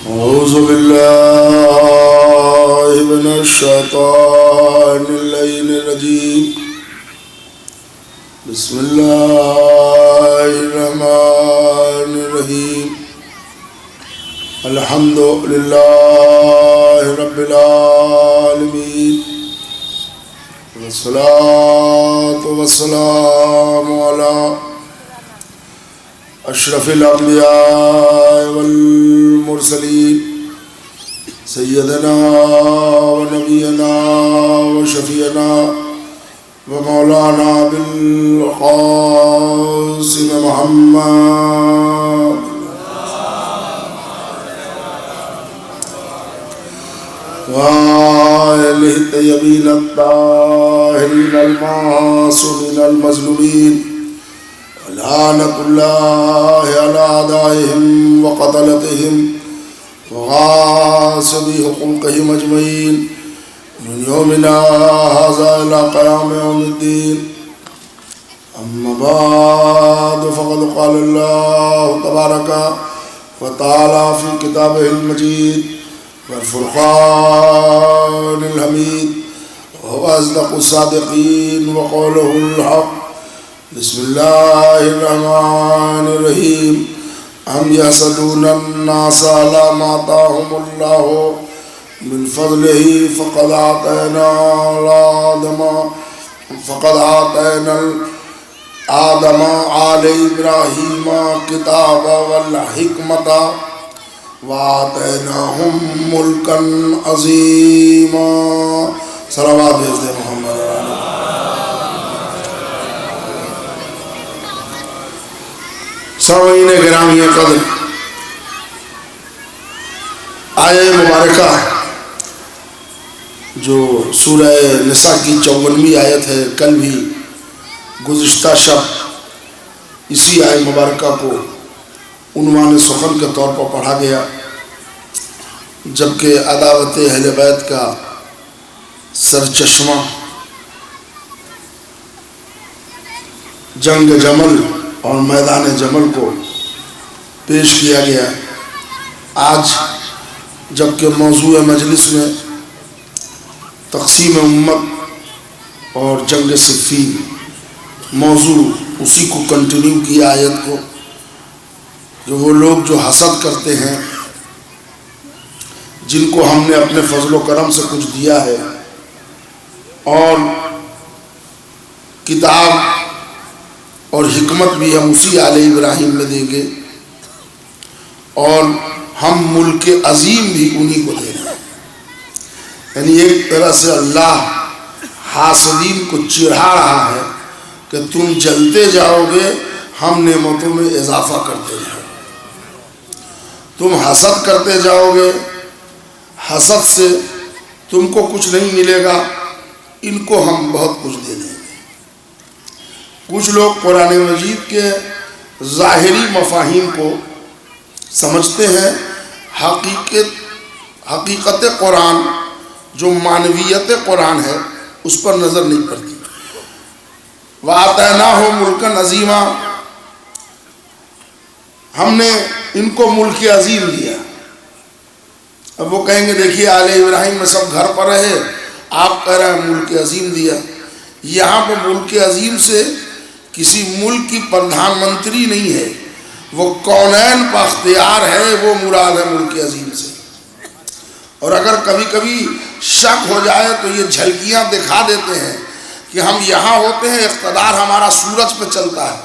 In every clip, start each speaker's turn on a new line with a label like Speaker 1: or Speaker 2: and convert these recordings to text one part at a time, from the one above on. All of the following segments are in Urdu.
Speaker 1: أعوذ بالله من الشيطان اللعين الرجيم بسم الله الرحمن الرحيم الحمد لله رب العالمين والصلاة والسلام على أشرف الأنبياء والمرسلين سيدنا ونبينا وشفينا ومولانا بالقاسم محمد وآله الطيبين الطاهرين المعصومين المظلومين لعنة الله على أعدائهم وقتلتهم وغاصبي حقوقهم أجمعين من يومنا هذا إلى قيام يوم الدين أما بعد فقد قال الله تبارك وتعالى في كتابه المجيد والفرقان الحميد وهو أصدق الصادقين وقوله الحق بسم الله الرحمن الرحيم أم يحسدون الناس على ما آتاهم الله من فضله فقد آتينا آدم آل إبراهيم كتاب والحكمة وآتيناهم ملكا عظيما صلوات محمد سامعین گرامی قدر، آیہ مبارکہ جو سورہ نساء کی 54ویں آیت ہے، کل بھی گزشتہ شب اسی آیہ مبارکہ کو عنوان سخن کے طور پر پڑھا گیا، جبکہ عداوت اہل بیت کا سرچشمہ جنگ جمل اور میدان جمل کو پیش کیا گیا۔ آج جبکہ موضوع مجلس میں تقسیم امت اور جنگ صفین موضوع اسی کو کنٹینیو کیا آیت کو، جو وہ لوگ جو حسد کرتے ہیں، جن کو ہم نے اپنے فضل و کرم سے کچھ دیا ہے، اور کتاب اور حکمت بھی ہم اسی آل ابراہیم میں دیں گے، اور ہم ملک عظیم بھی انہی کو دیں گے۔ یعنی ایک طرح سے اللہ حاسدین کو چڑھا رہا ہے کہ تم جلتے جاؤ گے، ہم نعمتوں میں اضافہ کرتے جاؤ گے، تم حسد کرتے جاؤ گے، حسد سے تم کو کچھ نہیں ملے گا، ان کو ہم بہت کچھ دے دیں گے۔ کچھ لوگ قرآن مجید کے ظاہری مفاہیم کو سمجھتے ہیں، حقیقت قرآن جو معنویت قرآن ہے اس پر نظر نہیں پڑتی۔ وَآتَيْنَاهُ مُلْكًا عَظِيمًا، ہم نے ان کو ملک عظیم دیا۔ اب وہ کہیں گے دیکھیے آل ابراہیم میں سب گھر پر رہے، آپ کہہ رہے ہیں ملک عظیم دیا۔ یہاں پر ملک عظیم سے کسی ملک کی پردھان منتری نہیں ہے، وہ کونین پر اختیار ہے، وہ مراد ہے ملک عظیم سے۔ اور اگر کبھی کبھی شک ہو جائے تو یہ جھلکیاں دکھا دیتے ہیں کہ ہم یہاں ہوتے ہیں، اقتدار ہمارا سورج پہ چلتا ہے،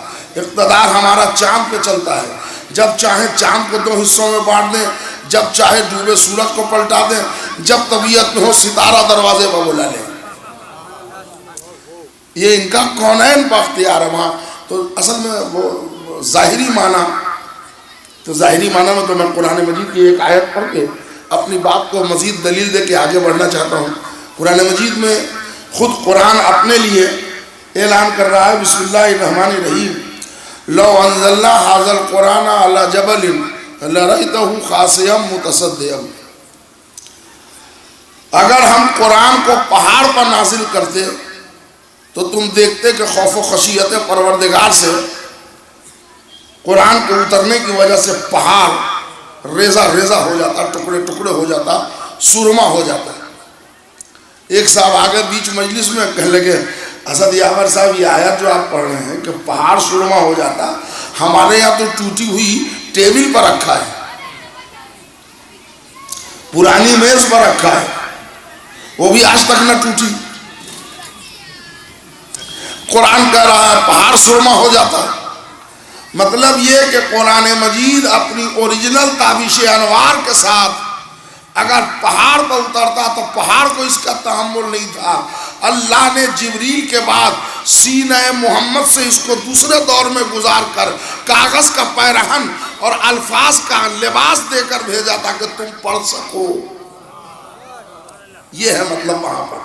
Speaker 1: اقتدار ہمارا چاند پہ چلتا ہے، جب چاہے چاند کو 2 حصوں میں بانٹ دیں، جب چاہے ڈوبے سورج کو پلٹا دیں، جب طبیعت میں ہو ستارہ دروازے پر بلا لیں۔ یہ ان کا کونین پر اختیار ہے وہاں۔ تو اصل میں وہ ظاہری معنی میں تو میں قرآن مجید کی ایک آیت پڑھ کے اپنی بات کو مزید دلیل دے کے آگے بڑھنا چاہتا ہوں۔ قرآن مجید میں خود قرآن اپنے لیے اعلان کر رہا ہے، بسم اللہ الرحمن الرحیم، لو انزلنا ھذا القرآن علی جبل لرأیتہ خاشعا متصدعا، اگر ہم قرآن کو پہاڑ پر نازل کرتے تو تم دیکھتے کہ خوف و خشیت پروردگار سے قرآن کے اترنے کی وجہ سے پہاڑ ریزہ ریزہ ہو جاتا، ٹکڑے ٹکڑے ہو جاتا، سرما ہو جاتا۔ ایک صاحب آگے بیچ مجلس میں کہنے لگے اسد یاور صاحب یہ آیت جو آپ پڑھ رہے ہیں کہ پہاڑ سرما ہو جاتا، ہمارے یہاں تو ٹوٹی ہوئی ٹیبل پر رکھا ہے، پرانی میز پر رکھا ہے، وہ بھی آج تک نہ ٹوٹی۔ قرآن کہہ رہا ہے پہاڑ سرما ہو جاتا ہے۔ مطلب یہ کہ قرآن مجید اپنی اوریجنل تابش انوار کے ساتھ اگر پہاڑ پر اترتا تو پہاڑ کو اس کا تحمل نہیں تھا۔ اللہ نے جبریل کے بعد سینہ محمد سے اس کو دوسرے دور میں گزار کر کاغذ کا پیرہن اور الفاظ کا لباس دے کر بھیجا تھا کہ تم پڑھ سکو۔ یہ ہے مطلب وہاں پر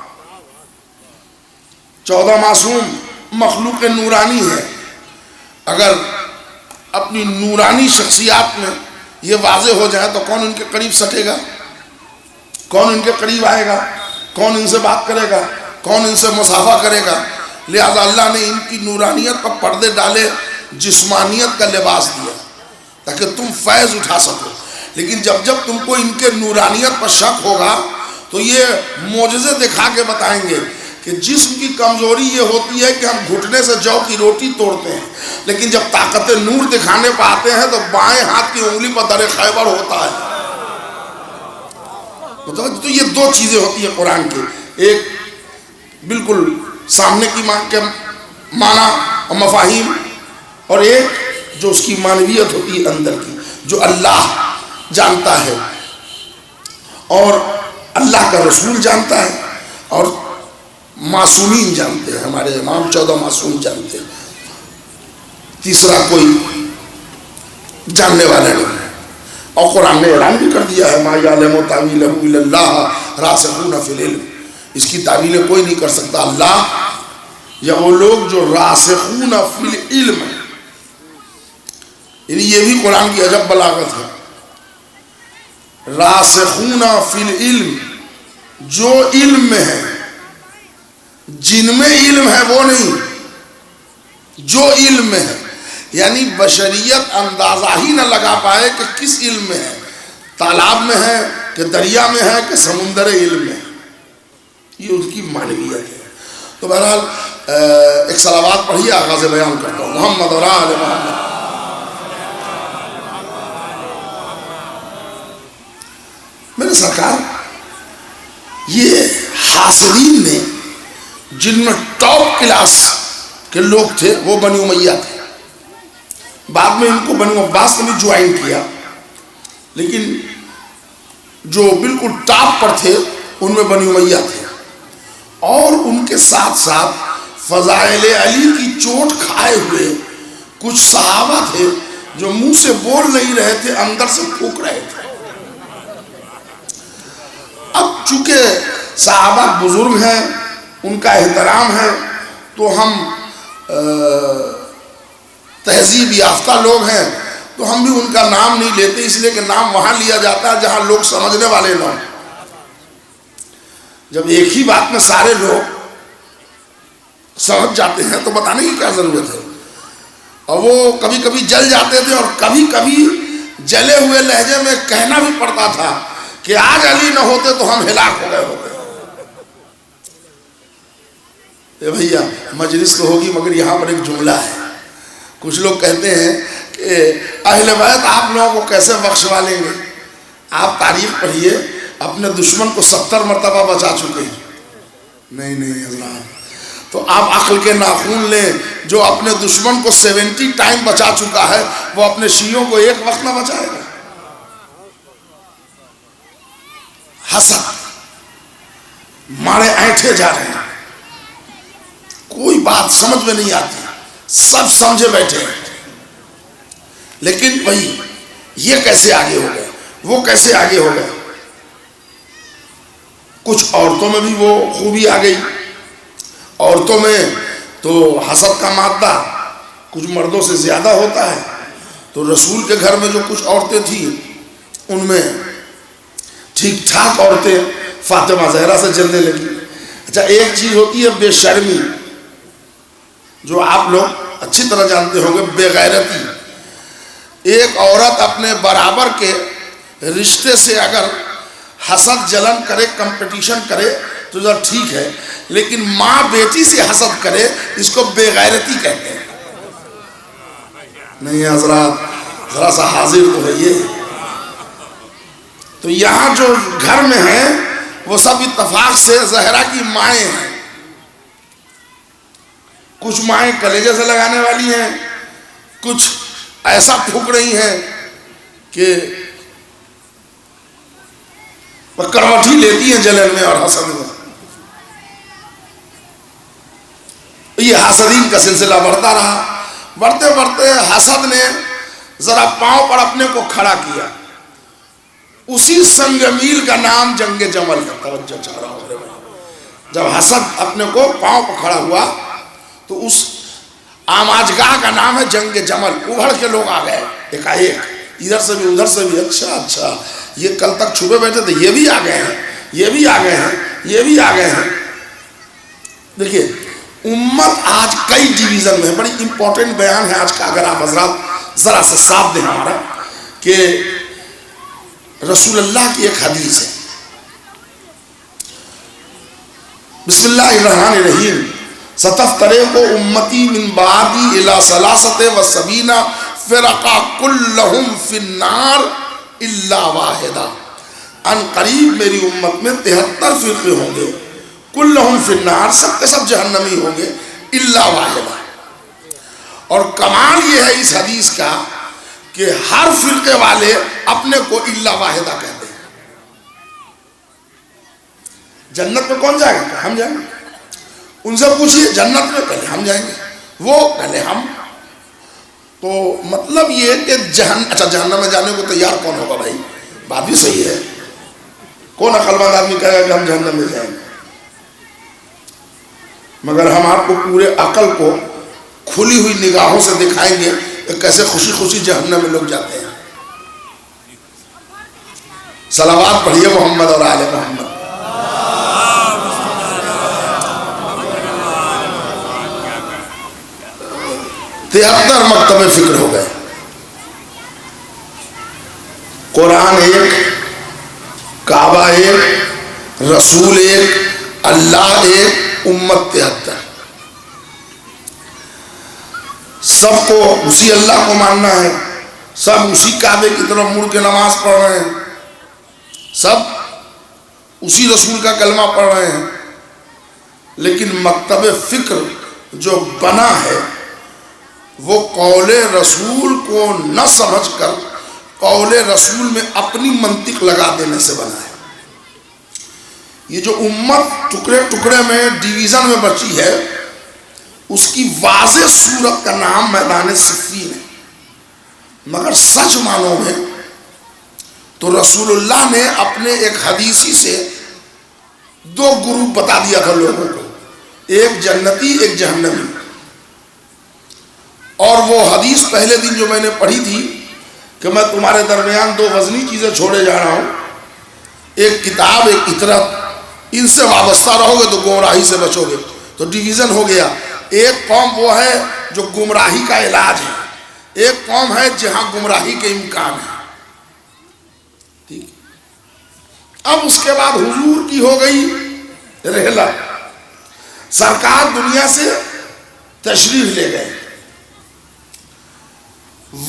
Speaker 1: 14 معصوم مخلوق نورانی ہے۔ اگر اپنی نورانی شخصیات میں یہ واضح ہو جائے تو کون ان کے قریب سٹے گا؟ کون ان کے قریب آئے گا؟ کون ان سے بات کرے گا؟ کون ان سے مصافحہ کرے گا؟ لہذا اللہ نے ان کی نورانیت پر پردے ڈالے، جسمانیت کا لباس دیا تاکہ تم فیض اٹھا سکو۔ لیکن جب جب تم کو ان کے نورانیت پر شک ہوگا تو یہ معجزے دکھا کے بتائیں گے کہ جسم کی کمزوری یہ ہوتی ہے کہ ہم گھٹنے سے جو کی روٹی توڑتے ہیں، لیکن جب طاقت نور دکھانے پہ آتے ہیں تو بائیں ہاتھ کی انگلی پر در خیبر ہوتا ہے۔ تو یہ دو چیزیں ہوتی ہیں قرآن کی، ایک بالکل سامنے کی معنی اور مفاہیم، اور ایک جو اس کی معنویت ہوتی ہے اندر کی، جو اللہ جانتا ہے اور اللہ کا رسول جانتا ہے اور معصومین جانتے ہیں۔ ہمارے امام 14 معصوم جانتے ہیں، تیسرا کوئی جاننے والا نہیں ہے۔ اور قرآن نے اعلان بھی کر دیا ہے ما یعلم تاویلہ الا اللہ راسخون فی العلم، اس کی تعویلیں کوئی نہیں کر سکتا اللہ یا وہ لوگ جو راسخون فی العلم ہیں۔ یعنی یہ بھی قرآن کی عجب بلاغت ہے، راسخون فی العلم، جو علم میں ہے، جن میں علم ہے وہ نہیں، جو علم میں ہے۔ یعنی بشریت اندازہ ہی نہ لگا پائے کہ کس علم میں ہے، تالاب میں ہے کہ دریا میں ہے کہ سمندر علم میں ہے، یہ اس کی معنویت ہے۔ تو بہرحال ایک صلوات پڑھیے، آغاز بیان کرتا ہوں، محمد اور آل محمد۔ میرے سرکار، یہ حاسدین نے جن میں ٹاپ کلاس کے لوگ تھے وہ بنی امیہ تھے۔ بعد میں ان کو بنی عباس نے بھی جوائن کیا، لیکن جو بالکل ٹاپ پر تھے ان میں بنی امیہ تھے۔ اور ان کے ساتھ ساتھ فضائل علی کی چوٹ کھائے ہوئے کچھ صحابہ تھے جو منہ سے بول نہیں رہے تھے، اندر سے پھونک رہے تھے۔ اب چونکہ صحابہ بزرگ ہیں، ان کا احترام ہے، تو ہم تہذیب یافتہ لوگ ہیں تو ہم بھی ان کا نام نہیں لیتے، اس لیے کہ نام وہاں لیا جاتا ہے جہاں لوگ سمجھنے والے لوگ۔ جب ایک ہی بات میں سارے لوگ سمجھ جاتے ہیں تو بتانے کی کیا ضرورت ہے۔ اور وہ کبھی کبھی جل جاتے تھے اور کبھی کبھی جلے ہوئے لہجے میں کہنا بھی پڑتا تھا کہ آج علی نہ ہوتے تو ہم ہلاک ہو گئے ہوتے۔ اے بھیا، مجلس تو ہوگی مگر یہاں پر ایک جملہ ہے۔ کچھ لوگ کہتے ہیں کہ اہل بیت آپ لوگوں کو کیسے بخشوا لیں گے؟ آپ تاریخ پڑھیے، اپنے دشمن کو 70 مرتبہ بچا چکے ہیں۔ نہیں حضرات، تو آپ عقل کے ناخون لیں، جو اپنے دشمن کو 70 ٹائم بچا چکا ہے وہ اپنے شیعوں کو ایک وقت نہ بچائے گا؟ حسد مارے اینٹھے جا رہے ہیں، کوئی بات سمجھ میں نہیں آتی، سب سمجھے بیٹھے ہیں، لیکن وہی یہ کیسے آگے ہو گئے، وہ کیسے آگے ہو گئے۔ کچھ عورتوں میں بھی وہ خوبی آ گئی، عورتوں میں تو حسد کا مادہ کچھ مردوں سے زیادہ ہوتا ہے، تو رسول کے گھر میں جو کچھ عورتیں تھیں ان میں ٹھیک ٹھاک عورتیں فاطمہ زہرا سے جلنے لگی۔ اچھا، ایک چیز ہوتی ہے بے شرمی، جو آپ لوگ اچھی طرح جانتے ہوں گے، بے غیرتی۔ ایک عورت اپنے برابر کے رشتے سے اگر حسد جلن کرے کمپٹیشن کرے تو ذرا ٹھیک ہے، لیکن ماں بیٹی سے حسد کرے اس کو بے غیرتی کہتے ہیں۔ نہیں حضرات ذرا سا حاضر تو رہیے۔ تو یہاں جو گھر میں ہیں وہ سب اتفاق سے زہرا کی مائیں ہیں۔ کچھ مائیں کلیجے سے لگانے والی ہیں، کچھ ایسا پھونک رہی ہیں کہ کروٹی لیتی ہیں جلن میں اور حسد میں۔ یہ حسدین کا سلسلہ بڑھتا رہا، بڑھتے بڑھتے حسد نے ذرا پاؤں پر اپنے کو کھڑا کیا۔ اسی سنگ میل کا نام جنگ جمل کا، توجہ چاہ رہا ہوں میرے بھائی۔ جب حسد اپنے کو پاؤں پر کھڑا ہوا تو اس آماجگاہ کا نام ہے جنگ جمل۔ ابھڑ کے لوگ آ گئے ایک ادھر سے بھی ادھر سے بھی، اچھا یہ کل تک چھپے بیٹھے تھے، یہ بھی آ گئے ہیں، یہ بھی آ گئے ہیں، یہ بھی آ گئے ہیں۔ دیکھیے امت آج کئی ڈیویژن میں، بڑی امپورٹنٹ بیان ہے آج کا، اگر آپ حضرات ذرا سا ساتھ دیں ہمارا، کہ رسول اللہ کی ایک حدیث ہے، بسم اللہ الرحمن الرحیم، ستفترق امتی من بعدی الی ثلاثۃ وسبعین فرقہ کلہم فی النار الا واحدہ۔ ان قریب میری امت میں 73 فرقے ہوں گے، کلہم فی النار، سب کے سب جہنمی ہوں گے، الا واحدہ۔ اور کمال یہ ہے اس حدیث کا کہ ہر فرقے والے اپنے کو الا واحدہ کہتے ہیں۔ جنت میں کون جائے گا؟ ہم جائیں گے۔ ان سے پوچھئے جنت میں، کہلے ہم جائیں گے، وہ کہلے ہم۔ تو مطلب یہ کہ جہنم میں جانے کو تیار کون ہوگا بھائی؟ بات بھی صحیح ہے، کون عقل مند آدمی کہے گا کہ ہم جہنم میں جائیں گے؟ مگر ہم آپ کو پورے عقل کو کھلی ہوئی نگاہوں سے دکھائیں گے کہ کیسے خوشی خوشی جہنم میں لوگ جاتے ہیں۔ صلوات پڑھیے محمد اور آل محمد۔ 73 مکتب فکر ہو گئے، قرآن ایک، کعبہ ایک، رسول ایک، اللہ ایک، امت 73۔ سب کو اسی اللہ کو ماننا ہے، سب اسی کعبے کی طرف مڑ کے نماز پڑھ رہے ہیں، سب اسی رسول کا کلمہ پڑھ رہے ہیں، لیکن مکتب فکر جو بنا ہے وہ قول رسول کو نہ سمجھ کر قول رسول میں اپنی منطق لگا دینے سے بنا ہے۔ یہ جو امت ٹکڑے ٹکڑے میں ڈیویژن میں بچی ہے، اس کی واضح صورت کا نام میدان صفین ہے، مگر سچ معنوں میں تو رسول اللہ نے اپنے ایک حدیثی سے 2 گروپ بتا دیا تھا لوگوں کو، ایک جنتی ایک جہنمی۔ اور وہ حدیث پہلے دن جو میں نے پڑھی تھی کہ میں تمہارے درمیان 2 وزنی چیزیں چھوڑے جا رہا ہوں، ایک کتاب ایک اطرت، ان سے وابستہ رہو گے تو گمراہی سے بچو گے۔ تو ڈیویژن ہو گیا، ایک قوم وہ ہے جو گمراہی کا علاج ہے، ایک قوم ہے جہاں گمراہی کے امکان ہے۔ ٹھیک، اب اس کے بعد حضور کی ہو گئی رحلت، سرکار دنیا سے تشریف لے گئے،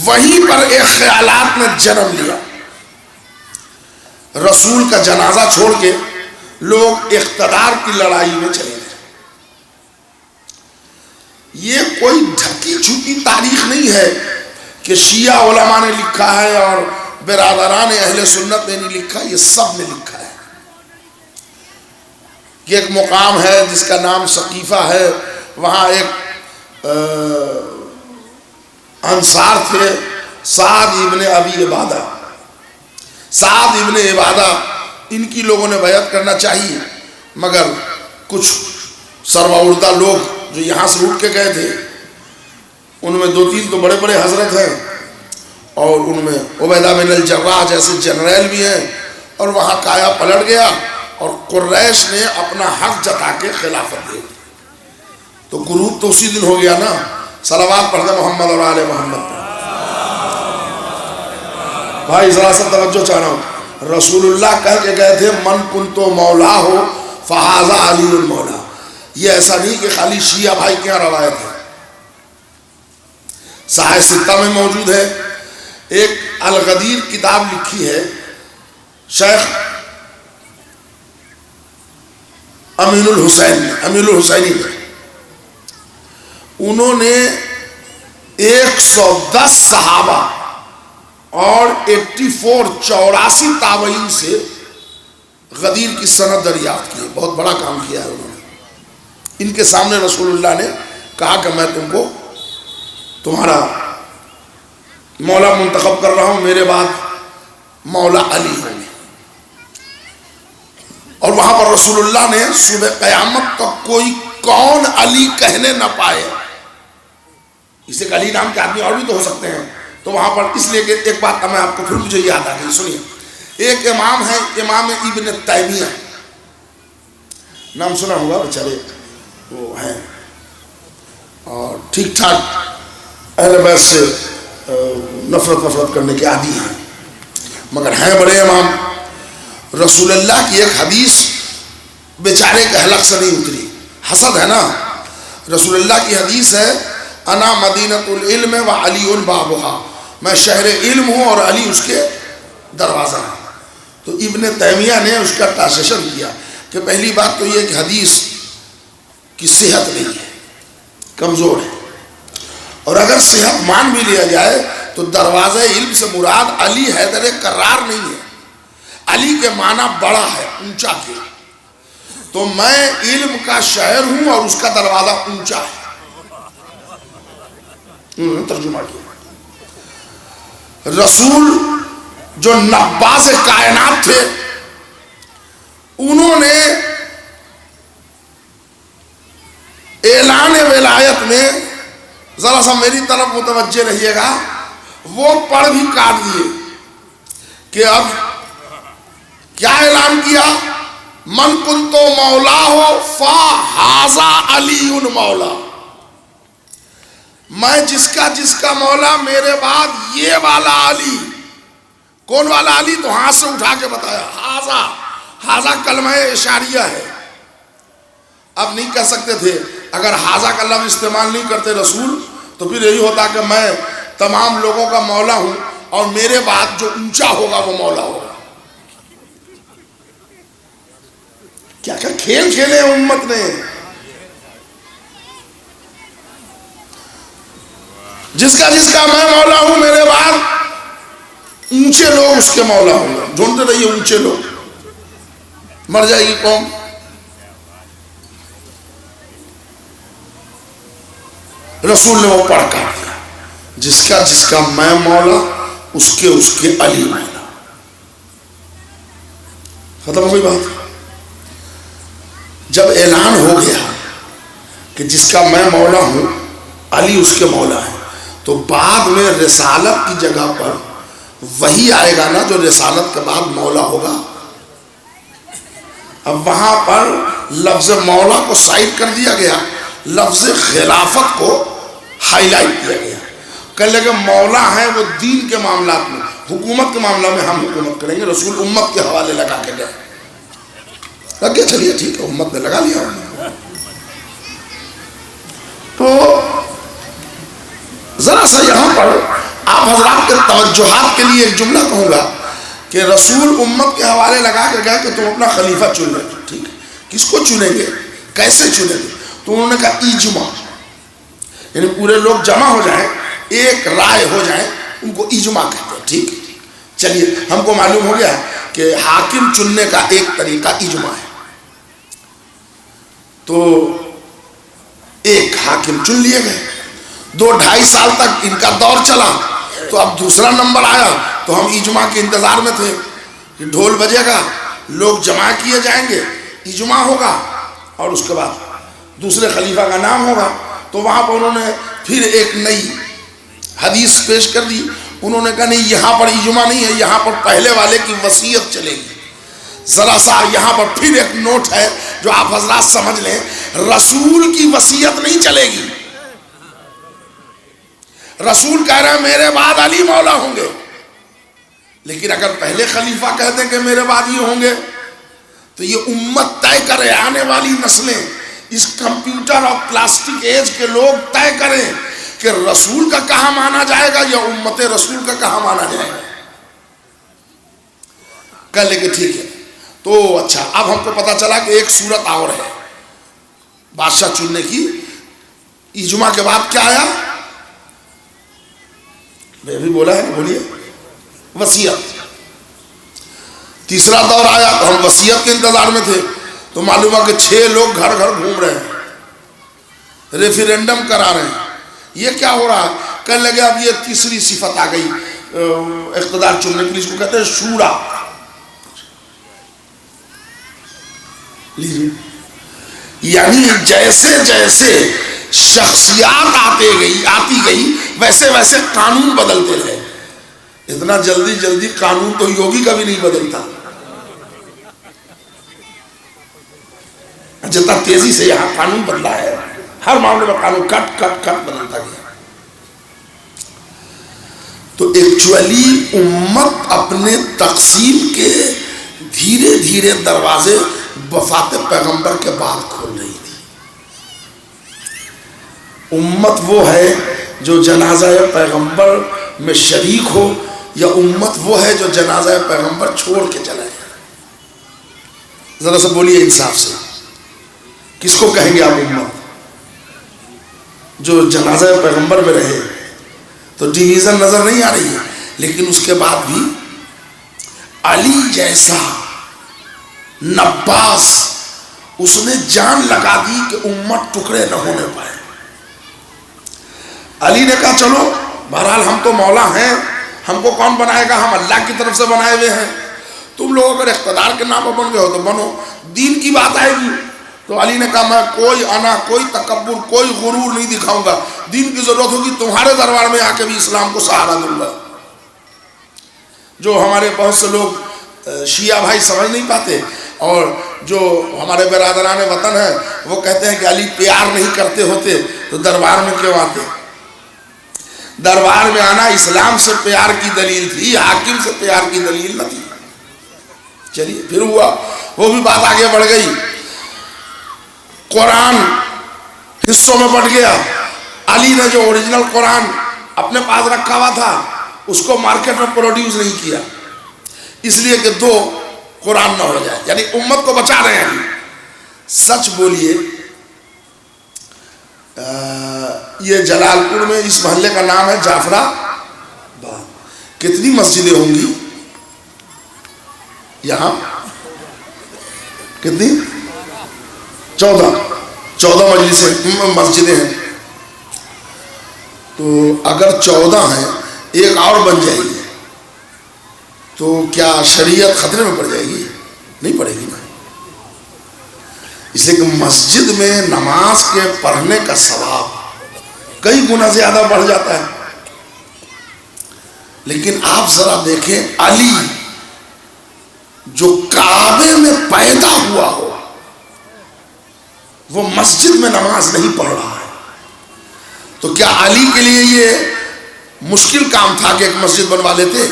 Speaker 1: وہیں پر ایک خیالات نے جنم لیا۔ رسول کا جنازہ چھوڑ کے لوگ اقتدار کی لڑائی میں چلے گئے۔ یہ کوئی ڈھکی چھپی تاریخ نہیں ہے کہ شیعہ علماء نے لکھا ہے اور برادران اہل سنت نے نہیں لکھا، یہ سب نے لکھا ہے۔ کہ ایک مقام ہے جس کا نام ثقیفہ ہے، وہاں ایک انصار تھے، سعد ابن ابی عبادہ، سعد ابن عبادہ، ان کی لوگوں نے بیعت کرنا چاہیے، مگر کچھ سرباوردہ لوگ جو یہاں سے اٹھ کے گئے تھے، ان میں 2-3 تو بڑے بڑے حضرت ہیں، اور ان میں عبیدہ بن الجراح جیسے جنرل بھی ہیں، اور وہاں کایا پلٹ گیا اور قریش نے اپنا حق جتا کے خلافت دی۔ تو گروپ تو اسی دن ہو گیا نا۔ صلوات پڑھ دیں محمد اور آل محمد پر۔ بھائی ذرا سا توجہ چاہ رہا ہوں، رسول اللہ کہہ کے گئے تھے من کنتو مولا ہو فہذا علی المولا. یہ ایسا نہیں کہ خالی شیعہ بھائی کیا روایت ہے، صحیح ستہ میں موجود ہے. ایک الغدیر کتاب لکھی ہے شیخ امین الحسینی نے، انہوں نے 110 صحابہ اور 84 تابعین سے غدیر کی سند دریافت کی. بہت بڑا کام کیا ہے انہوں نے. ان کے سامنے رسول اللہ نے کہا کہ میں تم کو تمہارا مولا منتخب کر رہا ہوں، میرے بعد مولا علی ہوں گے. اور وہاں پر رسول اللہ نے صبح قیامت تک کوئی کون علی کہنے نہ پائے. اسے علی نام کے آدمی اور بھی تو ہو سکتے ہیں. تو وہاں پر اس لیے کہ ایک بات میں آپ کو پھر مجھے یاد آ گئی، سنیے. ایک امام ہے امام ابن تیمیہ، نام سنا ہوگا، بیچارے وہ ہیں اور ٹھیک ٹھاک اہل بیت سے نفرت کرنے کے عادی ہیں، مگر ہیں بڑے امام. رسول اللہ کی ایک حدیث بیچارے کے حلق سے نہیں اتری. حسد ہے نا. رسول اللہ کی حدیث ہے انا مدینۃ العلم و علی بابھا، میں شہر علم ہوں اور علی اس کے دروازہ ہے. تو ابن تیمیہ نے اس کا ٹرانسلیشن کیا کہ پہلی بات تو یہ کہ حدیث کی صحت نہیں ہے، کمزور ہے، اور اگر صحت مان بھی لیا جائے تو دروازہ علم سے مراد علی حیدر کرار نہیں ہے. علی کے معنی بڑا ہے، اونچا کے. تو میں علم کا شہر ہوں اور اس کا دروازہ اونچا ہے. ترجمہ کیا. رسول جو نباز کائنات تھے انہوں نے اعلان ولایت میں، ذرا سا میری طرف متوجہ رہیے گا، وہ پڑھ بھی کاٹ دیے کہ اب کیا اعلان کیا؟ من کنتو مولا ہو فہذا علی مولا. میں جس کا مولا، میرے بعد یہ والا علی. کون والا علی؟ تو ہاتھ سے اٹھا کے بتایا ہاذا کلمہ اشاریہ ہے. اب نہیں کہہ سکتے تھے، اگر ہاذا کا لفظ استعمال نہیں کرتے رسول تو پھر یہی ہوتا کہ میں تمام لوگوں کا مولا ہوں اور میرے بعد جو اونچا ہوگا وہ مولا ہوگا. کیا کھیل کھیلے ہیں امت نے. جس کا میں مولا ہوں، میرے بعد اونچے لوگ اس کے مولا ہوں گے. ڈھونڈتے رہیے اونچے لوگ، مر جائے گی قوم. رسول نے وہ پڑھ کر دیا، جس کا میں مولا، اس کے علی مولا. ختم ہوئی بات. جب اعلان ہو گیا کہ جس کا میں مولا ہوں، علی اس کے مولا ہے، تو بعد میں رسالت کی جگہ پر وہی آئے گا نا جو رسالت کے بعد مولا ہوگا. اب وہاں پر لفظ مولا کو سائڈ کر دیا گیا، لفظ خلافت کو ہائی لائٹ کیا گیا. کہنے لگے مولا ہیں وہ دین کے معاملات میں، حکومت کے معاملہ میں ہم حکومت کریں گے. رسول امت کے حوالے لگا کے گئے. لگ گیا، چلیے ٹھیک ہے، امت نے لگا لیا. تو ذرا سا یہاں پر آپ حضرات کے توجہات کے لیے ایک جملہ کہوں گا کہ رسول امت کے حوالے لگا کے گئے کہ تم اپنا خلیفہ چن لیں. ٹھیک ہے، کس کو چنیں گے، کیسے چنیں گے؟ تو انہوں نے کہا اجماع، یعنی پورے لوگ جمع ہو جائیں، ایک رائے ہو جائیں، ان کو اجماع کہتے ہیں. ٹھیک ہے، چلیے ہم کو معلوم ہو گیا کہ حاکم چننے کا ایک طریقہ اجماع ہے. تو ایک حاکم چن لیے گئے. 2-2.5 سال تک ان کا دور چلا. تو اب دوسرا نمبر آیا تو ہم اجماع کے انتظار میں تھے کہ ڈھول بجے گا، لوگ جمع کیے جائیں گے، اجماع ہوگا اور اس کے بعد دوسرے خلیفہ کا نام ہوگا. تو وہاں پر انہوں نے پھر ایک نئی حدیث پیش کر دی. انہوں نے کہا نہیں، یہاں پر اجماع نہیں ہے، یہاں پر پہلے والے کی وصیت چلے گی. ذرا سا یہاں پر پھر ایک نوٹ ہے جو آپ حضرات سمجھ لیں، رسول کی وصیت نہیں چلے گی. رسول کہہ رہے ہیں میرے بعد علی مولا ہوں گے، لیکن اگر پہلے خلیفہ کہہ دیں کہ میرے بعد یہ ہوں گے تو یہ امت طے کرے، آنے والی نسلیں، اس کمپیوٹر اور پلاسٹک ایج کے لوگ طے کریں کہ رسول کا کہاں مانا جائے گا یا امت رسول کا کہاں مانا جائے گا. کہہ لے کہ ٹھیک ہے. تو اچھا، اب ہم کو پتا چلا کہ ایک صورت اور ہے بادشاہ چننے کی. اجماع کے بعد کیا آیا؟ میں بھی بولا ہے نا، بولیے. وصیت. تیسرا دور آیا تو ہم وصیت کے انتظار میں تھے، تو معلوم ہے کہ 6 لوگ گھر گھر گھوم رہے ہیں، ریفرینڈم کرا رہے ہیں. یہ کیا ہو رہا ہے؟ کہنے لگے اب یہ تیسری صفت آ گئی اقتدار چننے کے لیے، اس کو کہتے ہیں شورا. لیجیے، یعنی جیسے جیسے شخصیات آتی گئی ویسے ویسے قانون بدلتے رہے. اتنا جلدی قانون تو یوگی کا بھی نہیں بدلتا، جتنا تیزی سے یہاں قانون بدلا ہے. ہر معاملے میں قانون کٹ بدلتا گیا. تو ایکچولی امت اپنے تقسیم کے دھیرے دھیرے دروازے وفات پیغمبر کے بعد کھول رہی تھی. امت وہ ہے جو جنازہ پیغمبر میں شریک ہو، یا امت وہ ہے جو جنازہ پیغمبر چھوڑ کے چلا جائے؟ ذرا سا بولیے انصاف سے، کس کو کہیں گے آپ امت؟ جو جنازہ پیغمبر میں رہے. تو ڈویژن نظر نہیں آ رہی ہے، لیکن اس کے بعد بھی علی جیسا نباس، اس نے جان لگا دی کہ امت ٹکڑے نہ ہونے پائے. علی نے کہا چلو بہرحال ہم تو مولا ہیں، ہم کو کون بنائے گا، ہم اللہ کی طرف سے بنائے ہوئے ہیں. تم لوگ اگر اقتدار کے نام پر بن گئے ہو تو بنو، دین کی بات آئے گی. تو علی نے کہا میں کوئی تکبر، کوئی غرور نہیں دکھاؤں گا. دین کی ضرورت ہوگی تمہارے دربار میں آ کے بھی اسلام کو سہارا دوں گا. جو ہمارے بہت سے لوگ شیعہ بھائی سمجھ نہیں پاتے، اور جو ہمارے برادران وطن ہیں وہ کہتے ہیں کہ علی پیار نہیں کرتے ہوتے تو دربار میں کیوں آتے؟ دربار میں آنا اسلام سے پیار کی دلیل تھی، حاکم سے پیار کی دلیل نہ تھی. چلیے پھر ہوا، وہ بھی بات آگے بڑھ گئی. قرآن حصوں میں بٹ گیا. علی نے جو اوریجنل قرآن اپنے پاس رکھا ہوا تھا اس کو مارکیٹ میں پروڈیوس نہیں کیا، اس لیے کہ 2 قرآن نہ ہو جائے، یعنی امت کو بچا رہے ہیں. سچ بولیے، یہ جلال پور میں اس محلے کا نام ہے جعفرہ باد. کتنی مسجدیں ہوں گی یہاں؟ کتنی؟ 14 مسجدیں ہیں. تو اگر 14 ہیں، ایک اور بن جائے گی تو کیا شریعت خطرے میں پڑ جائے گی؟ نہیں پڑے گی نا. اس لیے کہ مسجد میں نماز کے پڑھنے کا ثواب کئی گنا زیادہ بڑھ جاتا ہے. لیکن آپ ذرا دیکھیں، علی جو کعبے میں پیدا ہوا ہو وہ مسجد میں نماز نہیں پڑھ رہا ہے، تو کیا علی کے لیے یہ مشکل کام تھا کہ ایک مسجد بنوا لیتے؟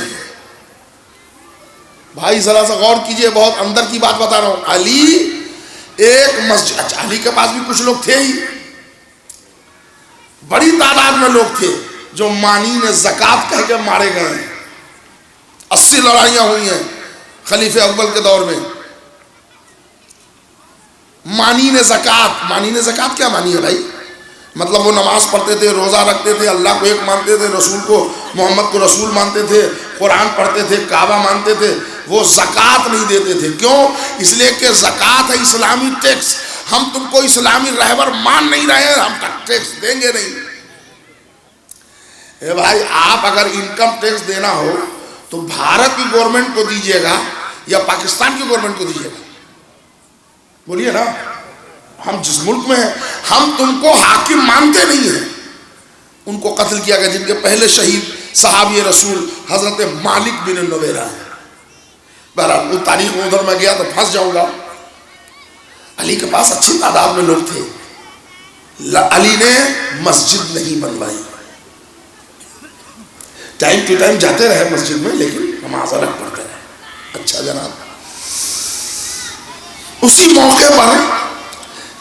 Speaker 1: بھائی ذرا سا غور کیجئے، بہت اندر کی بات بتا رہا ہوں. علی ایک مسجد، اچھا علی کے پاس بھی کچھ لوگ تھے ہی، بڑی تعداد میں لوگ تھے جو مانین زکوٰۃ کہہ کے مارے گئے ہیں. 80 لڑائیاں ہوئی ہیں خلیفہ اول کے دور میں. مانین زکوٰۃ کیا مانی ہے بھائی؟ مطلب وہ نماز پڑھتے تھے، روزہ رکھتے تھے، اللہ کو ایک مانتے تھے، رسول کو، محمد کو رسول مانتے تھے، قرآن پڑھتے تھے، کعبہ مانتے تھے. وہ زکوٰۃ نہیں دیتے تھے. کیوں؟ اس لیے کہ زکوٰۃ ہے اسلامی ٹیکس. ہم تم کو اسلامی رہبر مان نہیں رہے ہیں، ہم ٹیکس دیں گے نہیں. اے بھائی، آپ اگر انکم ٹیکس دینا ہو تو بھارت کی گورنمنٹ کو دیجیے گا یا پاکستان کی گورنمنٹ کو دیجیے گا؟ بولیے نا. ہم جس ملک میں ہیں، ہم تم کو حاکم مانتے نہیں ہیں. ان کو قتل کیا گیا، جن کے پہلے شہید صحابی رسول حضرت مالک بن نویرہ ہیں. بہرحال وہ تاریخ میں ادھر میں گیا تو پھنس جاؤں گا. علی کے پاس اچھی تعداد میں لوگ تھے. علی نے مسجد نہیں بنوائی. ٹائم ٹو ٹائم جاتے رہے مسجد میں، لیکن نماز الگ پڑھتے رہے. اچھا جناب، اسی موقع پر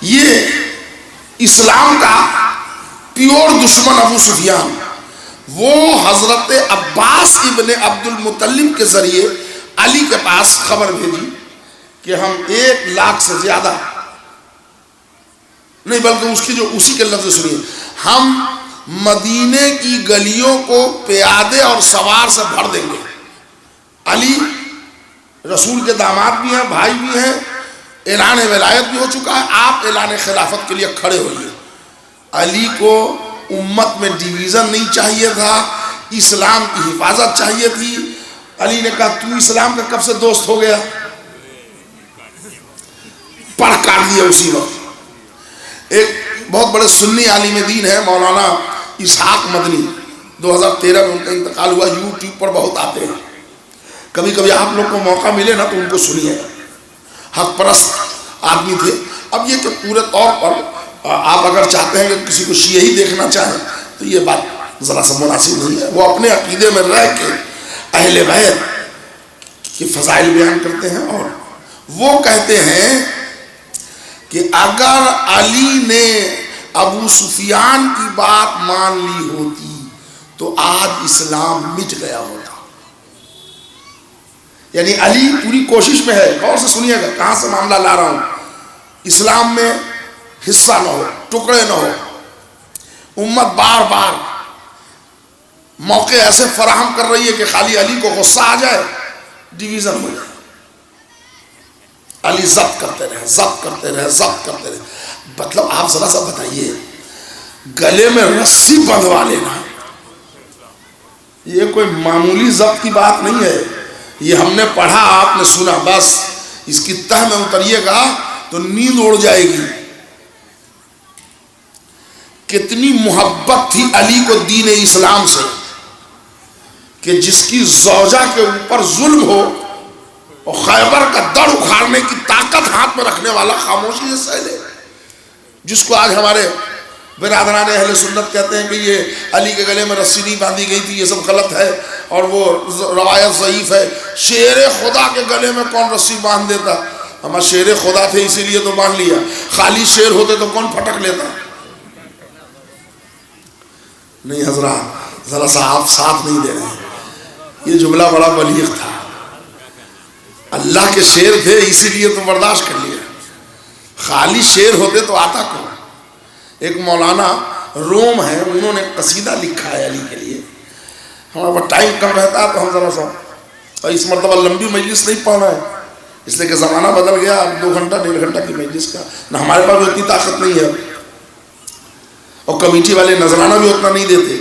Speaker 1: یہ اسلام کا پیور دشمن ابو سفیان وہ حضرت عباس ابن عبد المطلب کے ذریعے علی کے پاس خبر بھیجی کہ ہم 1,00,000 سے زیادہ نہیں، بلکہ اس کی جو اسی کے لفظ سنیے، ہم مدینے کی گلیوں کو پیادے اور سوار سے بھر دیں گے. علی رسول کے داماد بھی ہیں، بھائی بھی ہیں، اعلان ولایت بھی ہو چکا ہے، آپ اعلان خلافت کے لیے کھڑے ہوئیے. علی کو امت میں ڈیویژن نہیں چاہیے تھا، اسلام کی حفاظت چاہیے تھی. علی نے کہا تو اسلام کا کب سے دوست ہو گیا؟ پڑھ کاٹ دیا اسی وقت. ایک بہت بڑے سنی عالم دین ہے مولانا اسحاق مدنی، 2013 میں ان کا انتقال ہوا، یوٹیوب پر بہت آتے ہیں، کبھی کبھی آپ لوگ کو موقع ملے نا تو ان کو سنیے. حق پرست آدمی تھے. اب یہ کہ پورے طور پر آپ اگر چاہتے ہیں کہ کسی کو شیعہ ہی دیکھنا چاہیں تو یہ بات ذرا سا مناسب نہیں ہے. وہ اپنے عقیدے میں رہ کے اہل بیت کے فضائل بیان کرتے ہیں، اور وہ کہتے ہیں کہ اگر علی نے ابو سفیان کی بات مان لی ہوتی تو آج اسلام مٹ گیا ہوتا. یعنی علی پوری کوشش میں ہے، غور سے سنیے گا کہاں سے معاملہ لا رہا ہوں، اسلام میں حصہ نہ ہو، ٹکڑے نہ ہو. امت بار بار موقع ایسے فراہم کر رہی ہے کہ خالی علی کو غصہ آ جائے، ڈیویژن ہو جائے. علی ضبط کرتے رہے، ضبط کرتے رہے، ضبط کرتے رہے. مطلب آپ ذرا سا بتائیے، گلے میں رسی بندھوا لینا یہ کوئی معمولی ضبط کی بات نہیں ہے. یہ ہم نے پڑھا، آپ نے سنا، بس اس کی تہ میں اتریے گا تو نیند اڑ جائے گی. کتنی محبت تھی علی کو دین اسلام سے کہ جس کی زوجہ کے اوپر ظلم ہو اور خیبر کا دڑ اکھاڑنے کی طاقت ہاتھ میں رکھنے والا خاموشی سے سہ لے. جس کو آج ہمارے برادران اہل سنت کہتے ہیں کہ یہ علی کے گلے میں رسی نہیں باندھی گئی تھی، یہ سب غلط ہے اور وہ روایت ضعیف ہے. شیر خدا کے گلے میں کون رسی باندھ دیتا؟ ہم شیر خدا تھے اسی لیے تو باندھ لیا، خالی شیر ہوتے تو کون پھٹک لیتا؟ نہیں حضرات، ذرا سا آپ ساتھ نہیں دے رہے ہیں. یہ جملہ بڑا بلیغ تھا. اللہ کے شیر تھے اسی لیے تو برداشت کر لیا، خالی شیر ہوتے تو آتا کون؟ ایک مولانا روم ہے، انہوں نے قصیدہ لکھا ہے علی کے لیے. ہمارے پاس ٹائم کم رہتا ہے تو ہم ذرا سا، اور اس مرتبہ لمبی مجلس نہیں پڑھنا ہے اس لیے کہ زمانہ بدل گیا. اب 2 گھنٹہ 1.5 گھنٹہ کی مجلس کا نہ ہمارے پاس اتنی طاقت نہیں ہے، اور کمیٹی والے نذرانہ بھی اتنا نہیں دیتے.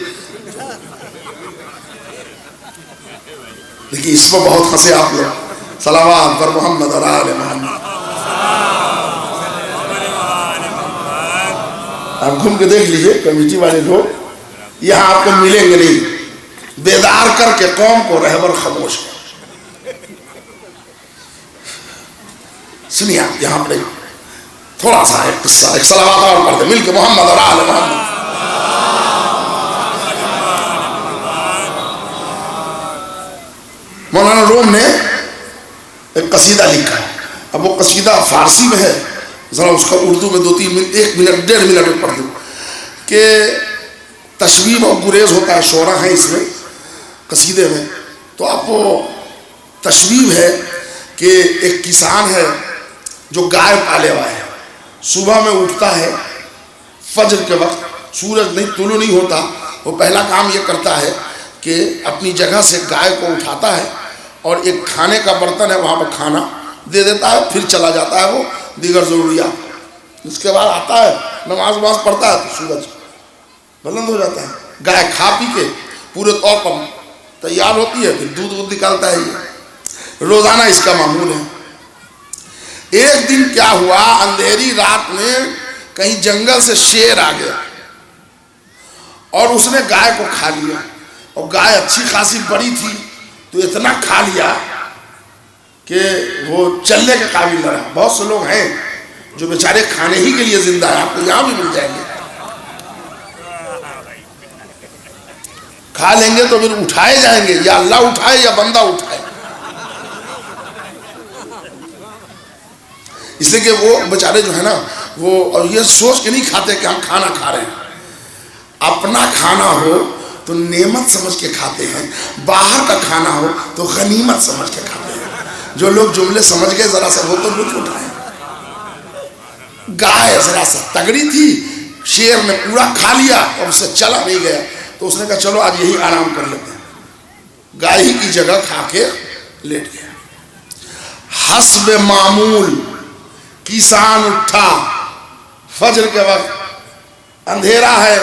Speaker 1: لیکن اس پر بہت ہنسے آپ لوگ. صلوات پر محمد اور آل محمد. آپ گھوم کے دیکھ لیجئے، کمیٹی والے لوگ یہاں آپ کو ملیں گے نہیں. بیدار کر کے قوم کو رہبر خاموش کر. سنیے آپ یہاں پر تھوڑا سا ایک قصہ، ایک صلوات اور پڑھتے مل کے، محمد اور آل محمد. مولانا روم نے ایک قصیدہ لکھا ہے. اب وہ قصیدہ فارسی میں ہے، ذرا اس کا اردو میں 2-3 منٹ، 1 منٹ 1.5 منٹ میں پڑھ دوں. کہ تشبیب اور گریز ہوتا ہے، شعرا ہے اس میں قصیدے میں. تو آپ کو تشبیب ہے کہ ایک کسان ہے جو گائے پالے ہوا ہے. صبح میں اٹھتا ہے فجر کے وقت، سورج نہیں طلوع نہیں ہوتا، وہ پہلا کام یہ کرتا ہے کہ اپنی جگہ سے گائے کو اٹھاتا ہے اور ایک کھانے کا برتن ہے وہاں پر کھانا دے دیتا ہے، پھر چلا جاتا ہے وہ دیگر ضروریات. اس کے بعد آتا ہے، نماز پڑھتا ہے تو سورج بلند ہو جاتا ہے. گائے کھا پی کے پورے طور پر تیار ہوتی ہے، پھر دودھ نکالتا ہے. یہ روزانہ اس کا معمول ہے. ایک دن کیا ہوا، اندھیری رات میں کہیں جنگل سے شیر آ گیا اور اس نے گائے کو کھا لیا. اور گائے اچھی خاصی بڑی تھی تو اتنا کھا لیا کہ وہ چلنے کے قابل نہ رہا. بہت سے لوگ ہیں جو بیچارے کھانے ہی کے لیے زندہ ہیں، آپ کو یہاں بھی مل جائیں گے. کھا لیں گے تو پھر اٹھائے جائیں گے، یا اللہ اٹھائے یا بندہ اٹھائے. اس لیے کہ وہ بیچارے جو ہے نا وہ یہ سوچ کے نہیں کھاتے کہ ہم کھانا کھا رہے ہیں. اپنا کھانا ہو تو نعمت سمجھ کے کھاتے ہیں، باہر کا کھانا ہو تو غنیمت سمجھ کے کھاتے ہیں. جو لوگ جملے سمجھ گئے ذرا سا وہ تو لطف اٹھائیں. گائے ذرا سا تگڑی تھی، شیر نے پورا کھا لیا اور اس سے چلا نہیں گیا، تو اس نے کہا چلو آج یہی آرام کر لیتے ہیں. گائے ہی کی جگہ کھا کے لیٹ گیا. حسب معمول کسان اٹھا فجر کے وقت، اندھیرا ہے،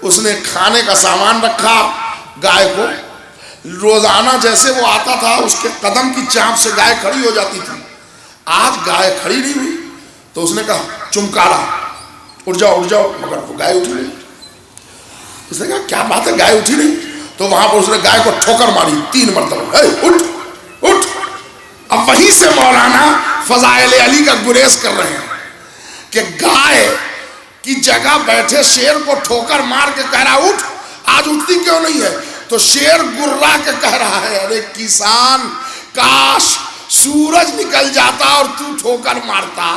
Speaker 1: اس نے کھانے کا سامان رکھا. گائے کو روزانہ جیسے وہ آتا تھا اس کے قدم کی چانپ سے گائے کھڑی ہو جاتی تھی، آج گائے کھڑی نہیں ہوئی. تو اس نے کہا چمکارا، اٹھ جاؤ اٹھ جاؤ، مگر وہ گائے اٹھی نہیں. اس نے کہا کیا بات ہے گائے اٹھی نہیں؟ تو وہاں پر اس نے گائے کو ٹھوکر ماری 3 مرتبہ، اٹھ اٹھ. اب وہیں سے مولانا فضائل علی کا گریز کر رہے ہیں کہ گائے کی جگہ بیٹھے شیر کو ٹھوکر مار کے کہہ رہا اٹھ، آج اٹھتی کیوں نہیں ہے؟ تو شیر گرا کے کہہ رہا ہے ارے کسان، کاش سورج نکل جاتا اور تو ٹھوکر مارتا،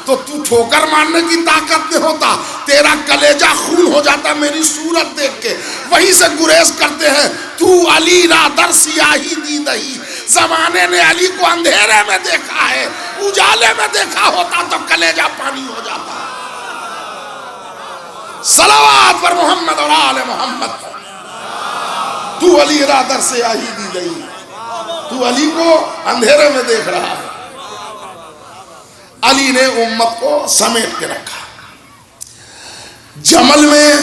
Speaker 1: تو تو ٹھوکر مارنے کی طاقت نہیں ہوتا، تیرا کلیجہ خون ہو جاتا میری صورت دیکھ کے. وہیں سے گریز کرتے ہیں تو علی را در سیاہی دی دہی. زمانے نے علی کو اندھیرے میں دیکھا ہے، اجالے میں دیکھا ہوتا تو کلیجہ پانی ہو جاتا. صلوات پر محمد اور آل محمد. تو علی را در سیاہی دی دہی، تو علی کو اندھیرے میں دیکھ رہا ہے. علی نے امت کو سمیٹ کے رکھا. جمل میں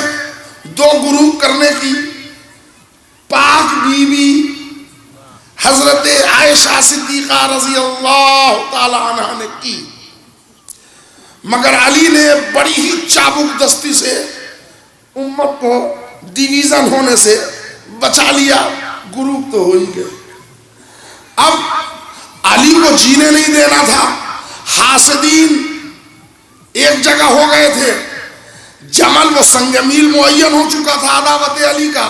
Speaker 1: 2 گروپ کرنے کی پاک بی بی حضرت عائشہ صدیقہ رضی اللہ تعالی عنہ نے کی، مگر علی نے بڑی ہی چابک دستی سے امت کو ڈویژن ہونے سے بچا لیا. گروپ تو ہو ہی گئے. اب علی کو جینے نہیں دینا تھا. حاسدین ایک جگہ ہو گئے تھے. جمل وہ سنگ میل معین ہو چکا تھا عداوت علی کا،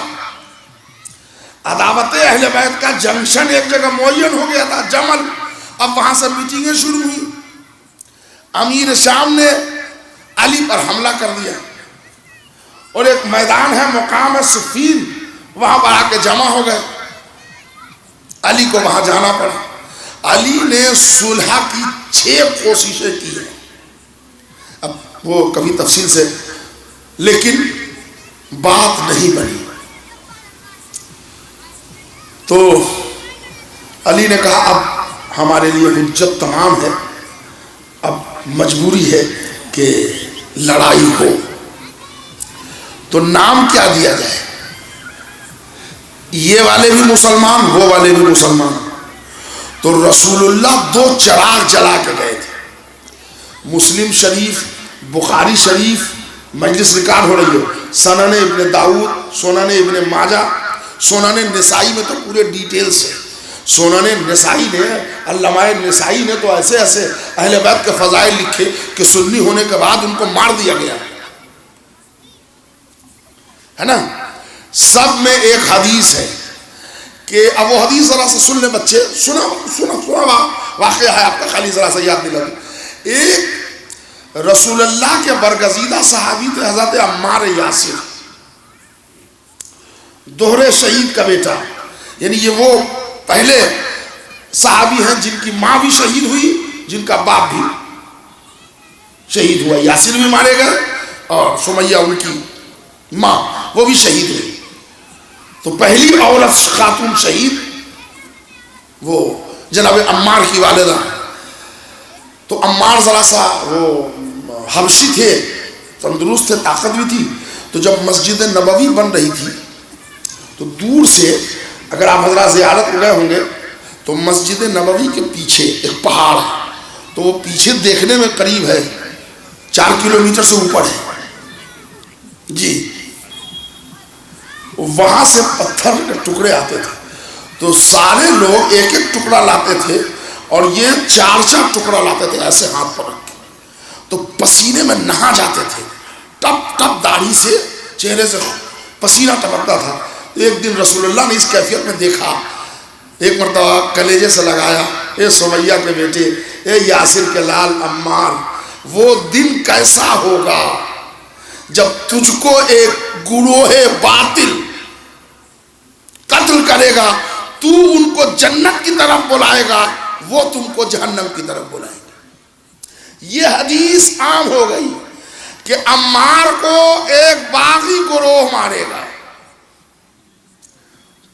Speaker 1: عداوت اہل بیت کا جنکشن ایک جگہ معین ہو گیا تھا جمل. اب وہاں سے میٹنگیں شروع ہوئی. امیر شام نے علی پر حملہ کر دیا اور ایک میدان ہے مقام صفین، وہاں پر آ کے جمع ہو گئے. علی کو وہاں جانا پڑا. علی نے صلح کی 6 کوششیں کی ہیں، اب وہ کبھی تفصیل سے، لیکن بات نہیں بنی. تو علی نے کہا اب ہمارے لیے حجت تمام ہے، اب مجبوری ہے کہ لڑائی ہو. تو نام کیا دیا جائے؟ یہ والے بھی مسلمان، وہ والے بھی مسلمان. تو رسول اللہ 2 چراغ جلا کے گئے تھے. مسلم شریف، بخاری شریف، مجلس ریکارڈ ہو رہی ہو، سنن ابن داؤد، سنن ابن ماجہ، سنن نسائی میں تو پورے ڈیٹیلز ہے. سنن نسائی نے، علامہ نسائی نے تو ایسے ایسے اہل بیت کے فضائل لکھے کہ سنی ہونے کے بعد ان کو مار دیا گیا ہے نا. سب میں ایک حدیث ہے کہ اب وہ حدیث ذرا سے سن لیں بچے، سنا واقعہ ہے آپ کا، خالی ذرا سا یاد دلا دیں. ایک رسول اللہ کے برگزیدہ صحابی تھے حضرت عمار یاسر، دوہرے شہید کا بیٹا. یعنی یہ وہ پہلے صحابی ہیں جن کی ماں بھی شہید ہوئی، جن کا باپ بھی شہید ہوا. یاسر بھی مارے گئے اور سمیہ ان کی ماں وہ بھی شہید ہوئی. تو پہلی عورت خاتون شہید وہ جناب عمار کی والدہ. تو عمار ذرا سا وہ حبشی تھے، تندرست تھے، طاقت بھی تھی. تو جب مسجد نبوی بن رہی تھی تو دور سے، اگر آپ حضرات زیارت گئے ہوں گے تو مسجد نبوی کے پیچھے ایک پہاڑ ہے، تو وہ پیچھے دیکھنے میں قریب ہے 4 کلومیٹر سے اوپر ہے جی. وہاں سے پتھر کے ٹکڑے آتے تھے، تو سارے لوگ ایک ایک ٹکڑا لاتے تھے اور یہ 4 ٹکڑا لاتے تھے ایسے ہاتھ پر رکھ کے. تو پسینے میں نہا جاتے تھے، ٹپ ٹپ داڑھی سے چہرے سے پسینہ ٹپکتا تھا. ایک دن رسول اللہ نے اس کیفیت میں دیکھا، ایک مرتبہ کلیجے سے لگایا، اے سمیہ کے بیٹے، اے یاسر کے لال عمار، وہ دن کیسا ہوگا جب تجھ کو ایک گروہ باطل قتل کرے گا، تو ان کو جنت کی طرف بلائے گا، وہ تم کو جہنم کی طرف بلائیں گے۔ یہ حدیث عام ہو گئی کہ عمار کو ایک باغی گروہ مارے گا،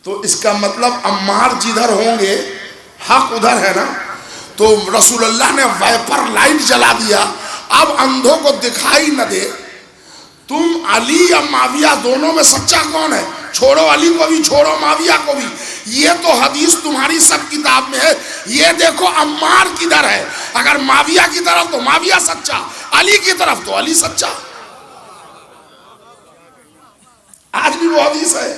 Speaker 1: تو اس کا مطلب عمار جدھر ہوں گے حق ادھر ہے نا۔ تو رسول اللہ نے وائپر لائٹ جلا دیا، اب اندھوں کو دکھائی نہ دے، تم علی یا معاویہ دونوں میں سچا کون ہے؟ چھوڑو علی کو بھی، چھوڑو معاویہ کو بھی، یہ تو حدیث تمہاری سب کتاب میں ہے، یہ دیکھو عمار کدھر ہے، اگر معاویہ کی طرف تو معاویہ سچا، علی کی طرف تو علی سچا۔ آج بھی وہ حدیث ہے،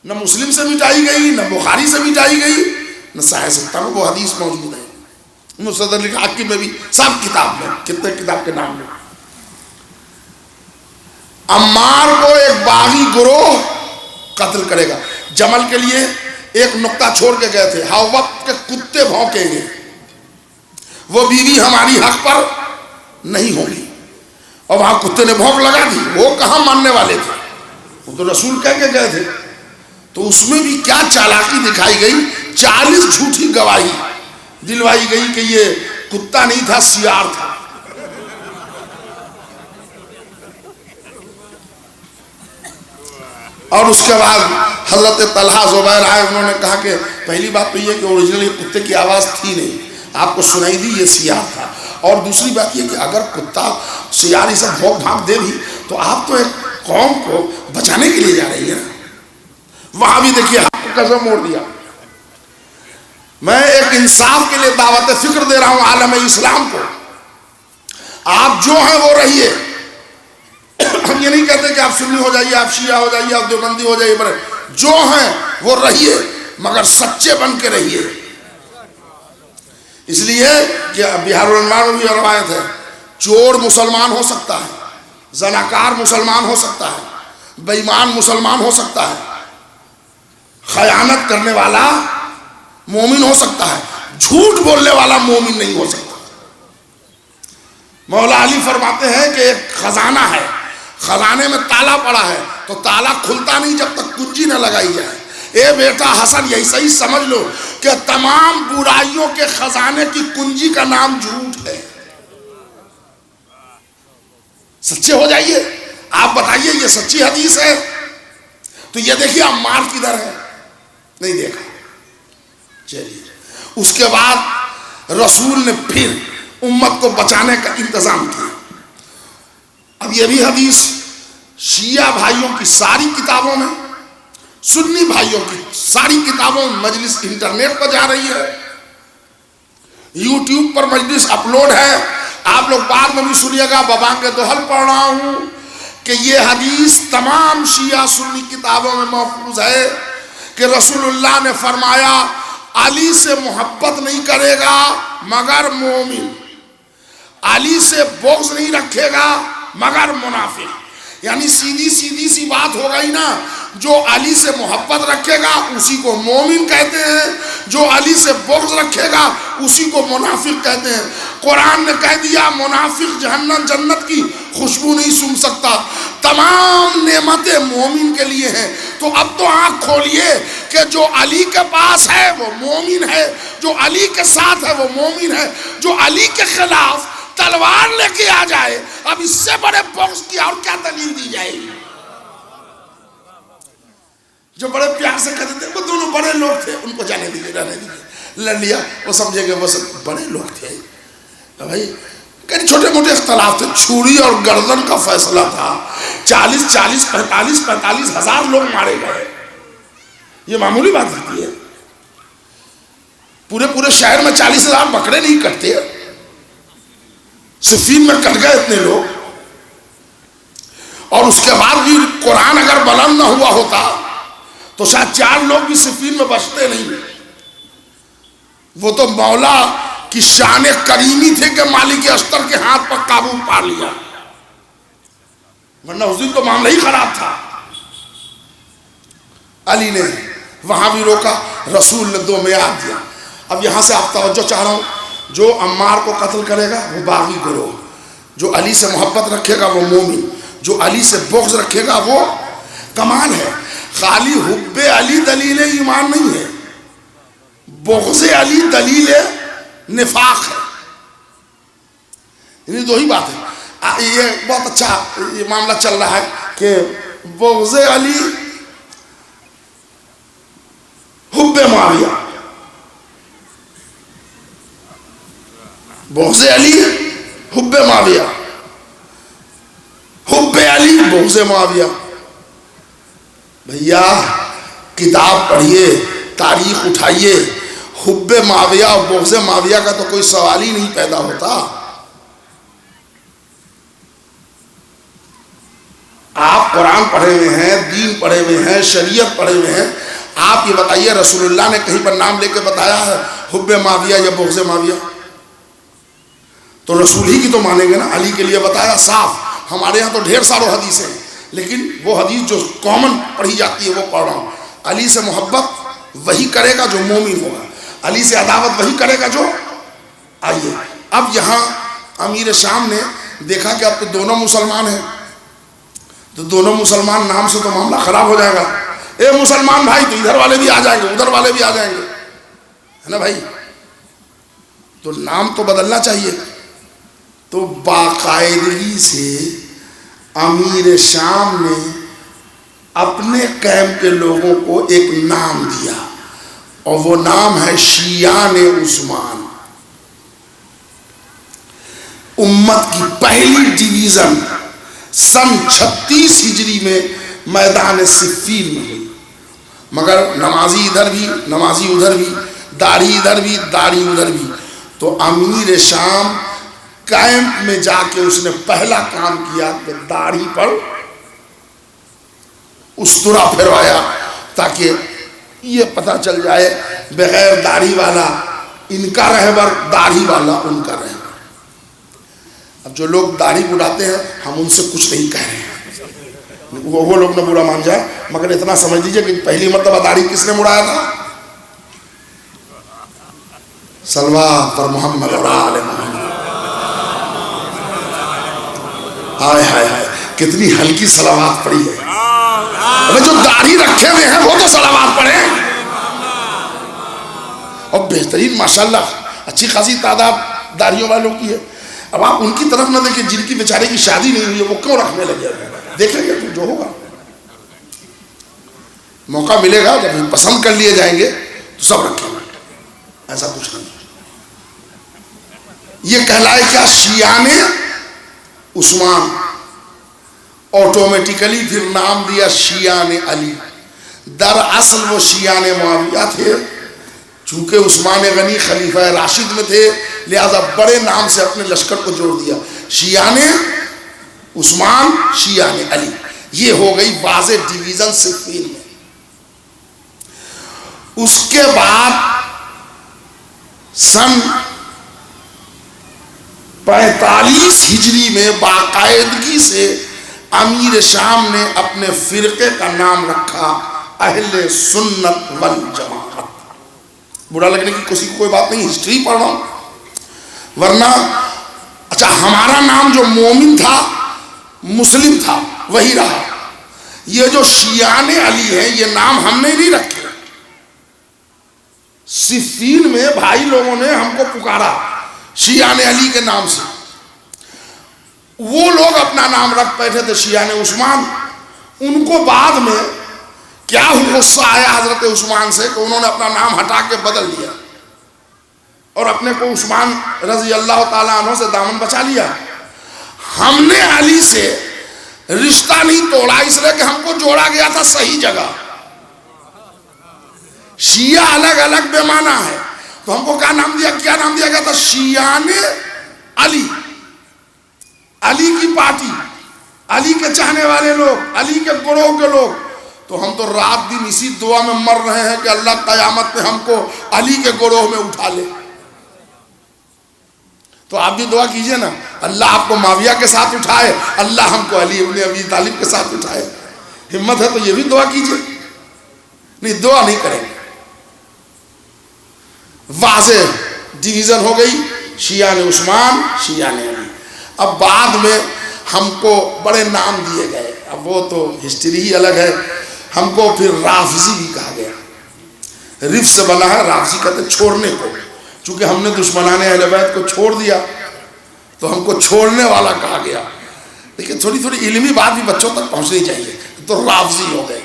Speaker 1: نہ مسلم سے مٹائی گئی، نہ بخاری سے مٹائی گئی، نہ صحیح ستہ میں وہ حدیث موجود ہے، مستدرک حاکم میں بھی، سب کتاب میں، کتنے کتاب کے نام میں۔ عمار کو ایک باغی گروہ قتل کرے گا۔ جمل کے لیے ایک نقطہ چھوڑ کے گئے تھے، ہاں وقت کے کتے بھونکیں گے، وہ بیوی ہماری حق پر نہیں ہوگی، اور وہاں کتے نے بھونک لگا دی، وہ کہاں ماننے والے تھے، وہ تو رسول کہہ کے گئے تھے۔ تو اس میں بھی کیا چالاکی دکھائی گئی، 40 جھوٹی گواہی دلوائی گئی کہ یہ کتا نہیں تھا، سیار تھا۔ اور اس کے بعد حضرت طلحہ زبیر آئے، انہوں نے کہا کہ پہلی بات تو یہ کہ اوریجنلی کتے کی آواز تھی نہیں، آپ کو سنائی دی، یہ سیار تھا، اور دوسری بات یہ کہ اگر کتا سیاری سے بھونک بھانک دے بھی تو آپ تو ایک قوم کو بچانے کے لیے جا رہی ہیں۔ وہاں بھی دیکھیے حق کو کیسے موڑ دیا۔ میں ایک انصاف کے لیے دعوت فکر دے رہا ہوں عالم اسلام کو، آپ جو ہیں وہ رہیے، ہم یہ نہیں کہتے کہ آپ سنی ہو جائیے، آپ شیعہ ہو جائیے، آپ دیوبندی ہو جائیے، جو ہیں وہ رہیے، مگر سچے بن کے رہیے۔ اس لیے کہ بہار الانوار میں بھی روایت ہے، چور مسلمان ہو سکتا ہے، زناکار مسلمان ہو سکتا ہے، بے ایمان مسلمان ہو سکتا ہے، خیانت کرنے والا مومن ہو سکتا ہے، جھوٹ بولنے والا مومن نہیں ہو سکتا۔ مولا علی فرماتے ہیں کہ ایک خزانہ ہے، خزانے میں تالا پڑا ہے تو تالا کھلتا نہیں جب تک کنجی نہ لگائی جائے۔ اے بیٹا حسن، یہی صحیح سمجھ لو کہ تمام برائیوں کے خزانے کی کنجی کا نام جھوٹ ہے۔ سچے ہو جائیے، آپ بتائیے یہ سچی حدیث ہے؟ تو یہ دیکھیے عمار کدھر ہے، نہیں دیکھا۔ چلیے اس کے بعد رسول نے پھر امت کو بچانے کا انتظام کیا۔ اب یہ بھی حدیث شیعہ بھائیوں کی ساری کتابوں میں، سنی بھائیوں کی ساری کتابوں میں مجلس انٹرنیٹ پر جا رہی ہے، یوٹیوب پر مجلس اپلوڈ ہے، آپ لوگ بعد میں بھی سنیے گا، ببانگ دوہل پڑھ رہا ہوں کہ یہ حدیث تمام شیعہ سنی کتابوں میں محفوظ ہے کہ رسول اللہ نے فرمایا علی سے محبت نہیں کرے گا مگر مومن، علی سے بغض نہیں رکھے گا مگر منافق۔ یعنی سیدھی سی بات ہو گئی نا، جو علی سے محبت رکھے گا اسی کو مومن کہتے ہیں، جو علی سے بغض رکھے گا اسی کو منافق کہتے ہیں۔ قرآن نے کہہ دیا منافق جہنم جنت کی خوشبو نہیں سونگھ سکتا، تمام نعمتیں مومن کے لیے ہیں۔ تو اب تو آنکھ کھولیے کہ جو علی کے پاس ہے وہ مومن ہے، جو علی کے ساتھ ہے وہ مومن ہے، جو علی کے خلاف تلوار لے کے آ جائے، اب اس سے بڑے بغض کی اور کیا دلیل دی جائے گی؟ جو بڑے پیار سے کہتے تھے وہ دونوں بڑے لوگ تھے، ان کو جانے دیجیے، رہنے دیجیے، لڑ لیا، وہ سمجھے کہ وہ سب بڑے لوگ تھے۔ بھائی کئی چھوٹے موٹے اختلاف تھے، چھری اور گردن کا فیصلہ تھا، 45 ہزار لوگ مارے گئے، یہ معمولی بات ہوتی ہے؟ پورے شہر میں 40,000 بکرے نہیں کٹتے، صفین میں کٹ گئے اتنے لوگ، اور اس کے بعد بھی قرآن اگر بلند نہ ہوا ہوتا تو شاید 4 لوگ بھی صفین میں بچتے نہیں۔ وہ تو مولا کی شان کریمی تھے کہ مالک اشتر کے ہاتھ پر قابو پا لیا، ورنہ اس دن تو معاملہ ہی خراب تھا۔ علی نے وہاں بھی روکا، رسول نے 2 معیار دیا۔ اب یہاں سے آپ توجہ چاہ رہا ہوں، جو عمار کو قتل کرے گا وہ باغی گروہ، جو علی سے محبت رکھے گا وہ مومن، جو علی سے بغض رکھے گا وہ کمال ہے۔ خالی حب علی دلیل ایمان نہیں ہے، بغض علی دلیل نفاق ہے۔ یہ 2 ہی بات ہے۔ یہ بہت اچھا یہ معاملہ چل رہا ہے کہ بغض علی حب معاویہ، بغض علی حب معاویہ، حب علی بغض معاویہ۔ بھیا کتاب پڑھیے، تاریخ اٹھائیے، حب معاویہ اور بغض معاویہ کا تو کوئی سوال ہی نہیں پیدا ہوتا۔ آپ قرآن پڑھے ہوئے ہیں، دین پڑھے ہوئے ہیں، شریعت پڑھے ہوئے ہیں، آپ یہ بتائیے رسول اللہ نے کہیں پر نام لے کے بتایا ہے حب معاویہ یا بغض معاویہ؟ تو رسول ہی کی تو مانیں گے نا، علی کے لیے بتایا صاف۔ ہمارے یہاں تو ڈھیر ساروں حدیث ہیں، لیکن وہ حدیث جو کامن پڑھی جاتی ہے وہ پڑھ رہا ہوں۔ علی سے محبت وہی کرے گا جو مومن ہوگا، علی سے عداوت وہی کرے گا جو آئیے۔ اب یہاں امیر شام نے دیکھا کہ اب تو دونوں مسلمان ہیں، تو دونوں مسلمان نام سے تو معاملہ خراب ہو جائے گا۔ اے مسلمان بھائی، تو ادھر والے بھی آ جائیں گے، ادھر والے بھی آ جائیں گے، ہے نا بھائی؟ تو نام تو بدلنا چاہیے۔ تو باقاعدگی سے امیر شام نے اپنے کیمپ کے لوگوں کو ایک نام دیا، اور وہ نام ہے شیعان عثمان۔ امت کی پہلی ڈویژن سن 36 ہجری میں میدان صفین میں ہوئی، مگر نمازی ادھر بھی، نمازی ادھر بھی، داڑھی ادھر بھی، داڑھی ادھر بھی۔ تو امیر شام کیمپ میں جا کے اس نے پہلا کام کیا کہ داڑھی پر استرا پھروایا، تاکہ یہ پتہ چل جائے بغیر داڑھی والا ان کا رہبر، داڑھی والا ان کا رہبر۔ اب جو لوگ داڑھی بڑھاتے ہیں ہم ان سے کچھ نہیں کہہ رہے ہیں، وہ لوگ نہ برا مان جائے، مگر اتنا سمجھ لیجئے کہ پہلی مرتبہ داڑھی کس نے مڑایا تھا؟ صلوات پر محمد اور آل محمد۔ ہائے ہائے ہائے، کتنی ہلکی صلوات پڑی ہے۔ جو داڑھی رکھے ہوئے ہیں وہ تو صلوات پڑھیں، اور بہترین ماشاءاللہ اچھی خاصی تعداد داڑھیوں والوں کی ہے۔ اب آپ ان کی طرف نہ دیکھیں جن کی بیچارے کی شادی نہیں ہوئی ہے، وہ کیوں رکھنے لگے؟ دیکھیں گے جو ہوگا، موقع ملے گا جب پسند کر لیے جائیں گے تو سب رکھیں گے، ایسا کچھ نہیں۔ یہ کہلائے کیا؟ شیعان عثمان۔ آٹومیٹیکلی پھر نام دیا شیعان علی۔ دراصل وہ شیعان معاویہ تھے، چونکہ عثمان غنی خلیفہ راشد میں تھے، لہذا بڑے نام سے اپنے لشکر کو جوڑ دیا، شیعان عثمان، شیعان علی۔ یہ ہو گئی واضح ڈویژن صفین میں۔ اس کے بعد سن 45 ہجری میں باقاعدگی سے امیر شام نے اپنے فرقے کا نام رکھا اہل سنت والجماعت۔ برا لگنے کی کوئی بات نہیں، ہسٹری پڑھ رہا ہوں، ورنہ اچھا ہمارا نام جو مومن تھا، مسلم تھا، وہی رہا۔ یہ جو شیعان علی ہیں یہ نام ہم نے نہیں رکھے، صفین میں بھائی لوگوں نے ہم کو پکارا شیعان علی کے نام سے، وہ لوگ اپنا نام رکھ بیٹھے تھے شیعان عثمان۔ ان کو بعد میں کیا غصہ آیا حضرت عثمان سے کہ انہوں نے اپنا نام ہٹا کے بدل لیا اور اپنے کو عثمان رضی اللہ تعالیٰ عنہ سے دامن بچا لیا۔ ہم نے علی سے رشتہ نہیں توڑا، اس لیے کہ ہم کو جوڑا گیا تھا صحیح جگہ۔ شیعہ الگ الگ بے معنی ہے، تو ہم کو کیا نام دیا گیا تھا؟ شیعان علی، علی کی پارٹی، علی کے چاہنے والے لوگ، علی کے گروہ کے لوگ۔ تو ہم تو رات دن اسی دعا میں مر رہے ہیں کہ اللہ قیامت میں ہم کو علی کے گروہ میں اٹھا لے۔ تو آپ بھی دعا کیجئے نا، اللہ آپ کو معاویہ کے ساتھ اٹھائے، اللہ ہم کو علی ابن ابی طالب کے ساتھ اٹھائے۔ ہمت ہے تو یہ بھی دعا کیجئے۔ نہیں دعا نہیں کریں گے. واضح ڈویژن ہو گئی، شیعہ نے عثمان، شیعہ نے علی. اب بعد میں ہم کو بڑے نام دیے گئے، اب وہ تو ہسٹری ہی الگ ہے. ہم کو پھر رافضی بھی کہا گیا. رف سے بنا ہے، رافضی کہتے چھوڑنے کو. چونکہ ہم نے دشمنان اہل بیت کو چھوڑ دیا تو ہم کو چھوڑنے والا کہا گیا. لیکن تھوڑی تھوڑی علمی بات بھی بچوں تک پہنچنی چاہیے، تو رافضی ہو گئے.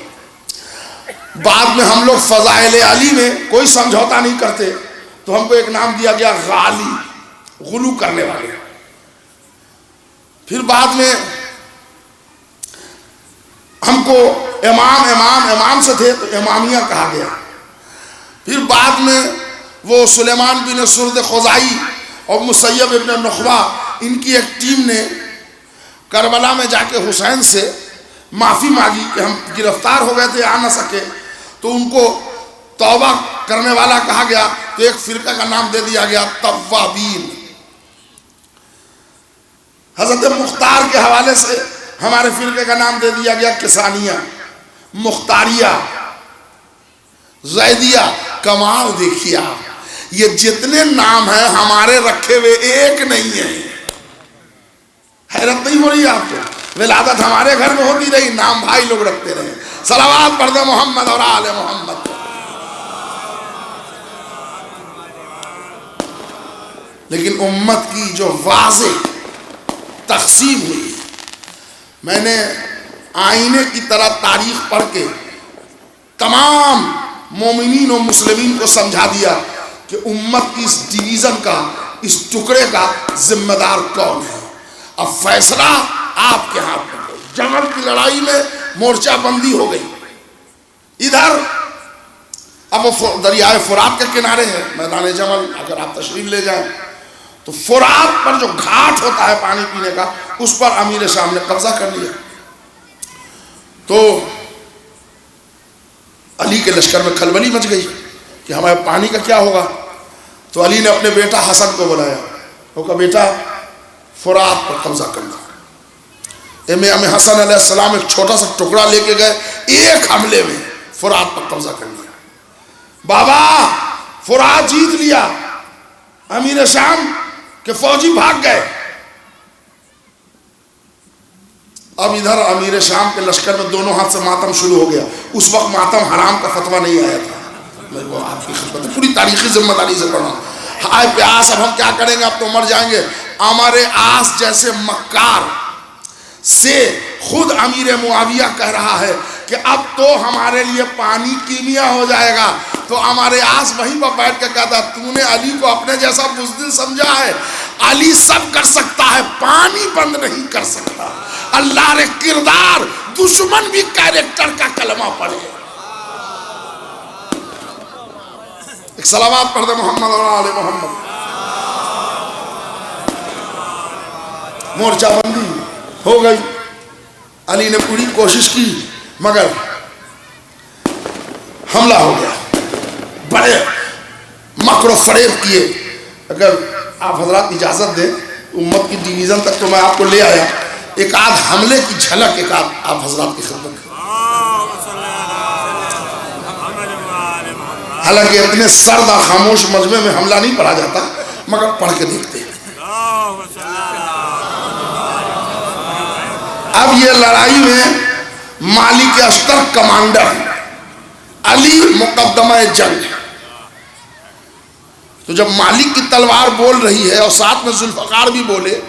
Speaker 1: بعد میں ہم لوگ فضائل علی میں کوئی سمجھوتا نہیں کرتے، تو ہم کو ایک نام دیا گیا غالی، غلو کرنے والے. پھر بعد میں ہم کو امام سے تھے تو امامیہ کہا گیا. پھر بعد میں وہ سلیمان بن سرد خزائی اور مسیب ابن نخبہ، ان کی ایک ٹیم نے کربلا میں جا کے حسین سے معافی مانگی کہ ہم گرفتار ہو گئے تھے، آ نہ سکے، تو ان کو توبہ کرنے والا کہا گیا. تو ایک فرقہ کا نام دے دیا گیا توابین. حضرت مختار کے حوالے سے ہمارے فرقے کا نام دے دیا گیا کسانیہ، مختاریہ، زیدیہ. کمال دیکھیے آپ، یہ جتنے نام ہیں ہمارے رکھے ہوئے ایک نہیں ہیں. حیرت نہیں ہو رہی آپ کو؟ ولادت ہمارے گھر میں ہوتی رہی، نام بھائی لوگ رکھتے رہے. صلوات پڑھ دے محمد اور آل محمد. لیکن امت کی جو واضح تقسیم ہوئی، میں نے آئینے کی طرح تاریخ پڑھ کے تمام مومنین و مسلمین کو سمجھا دیا کہ امت کی اس ڈویژن کا، اس ٹکڑے کا ذمہ دار کون ہے. اب فیصلہ آپ کے ہاتھ میں. جمل کی لڑائی میں مورچہ بندی ہو گئی. ادھر اب وہ دریائے فرات کے کنارے ہے میدان جمل. اگر آپ تشریف لے جائیں تو فرات پر جو گھاٹ ہوتا ہے پانی پینے کا، اس پر امیر شام نے قبضہ کر لیا. تو علی کے لشکر میں کھلبلی مچ گئی کہ ہمارے پانی کا کیا ہوگا. تو علی نے اپنے بیٹا حسن کو بلایا، وہ کہا بیٹا فرات پر قبضہ کرنا. امام حسن علیہ السلام ایک چھوٹا سا ٹکڑا لے کے گئے، ایک حملے میں فرات پر قبضہ کر لیا. بابا فرات جیت لیا. امیر شام کے فوجی بھاگ گئے. اب ادھر امیر شام کے لشکر میں دونوں ہاتھ سے ماتم شروع ہو گیا. اس وقت ماتم حرام کا فتویٰ نہیں آیا تھا. میں وہ آپ کی خدمت پوری تاریخی ذمہ داری سے پڑھا. ہائے پیاس، اب ہم کیا کریں گے، اب تو مر جائیں گے. عمر عاص جیسے مکار سے خود امیر معاویہ کہہ رہا ہے کہ اب تو ہمارے لیے پانی کیمیا ہو جائے گا. تو عمر عاص وہیں پر بیٹھ کے کہتا تو نے علی کو اپنے جیسا بزدل سمجھا ہے. علی سب کر سکتا ہے، پانی بند نہیں کر سکتا. اللہ رے کردار، دشمن بھی کیریکٹر کا کلمہ پڑھے. ایک صلوات پڑھ دے محمد اور آل محمد. مورچہ بندی ہو گئی. علی نے پوری کوشش کی مگر حملہ ہو گیا. بڑے مکر و فریب کیے. اگر آپ حضرات اجازت دیں امت کی ڈویژن تک تو میں آپ کو لے آیا. ایک آدھ حملے کی جھلک ایک آدھ آپ حضرات کی خدمت میں. حالانکہ اتنے سرد اور خاموش مجمع میں حملہ نہیں پڑھا جاتا، مگر پڑھ کے دیکھتے ہیں. اب یہ لڑائی میں مالک اشتر کمانڈر، علی مقدمہ جنگ. تو جب مالک کی تلوار بول رہی ہے اور ساتھ میں ذوالفقار بھی بولے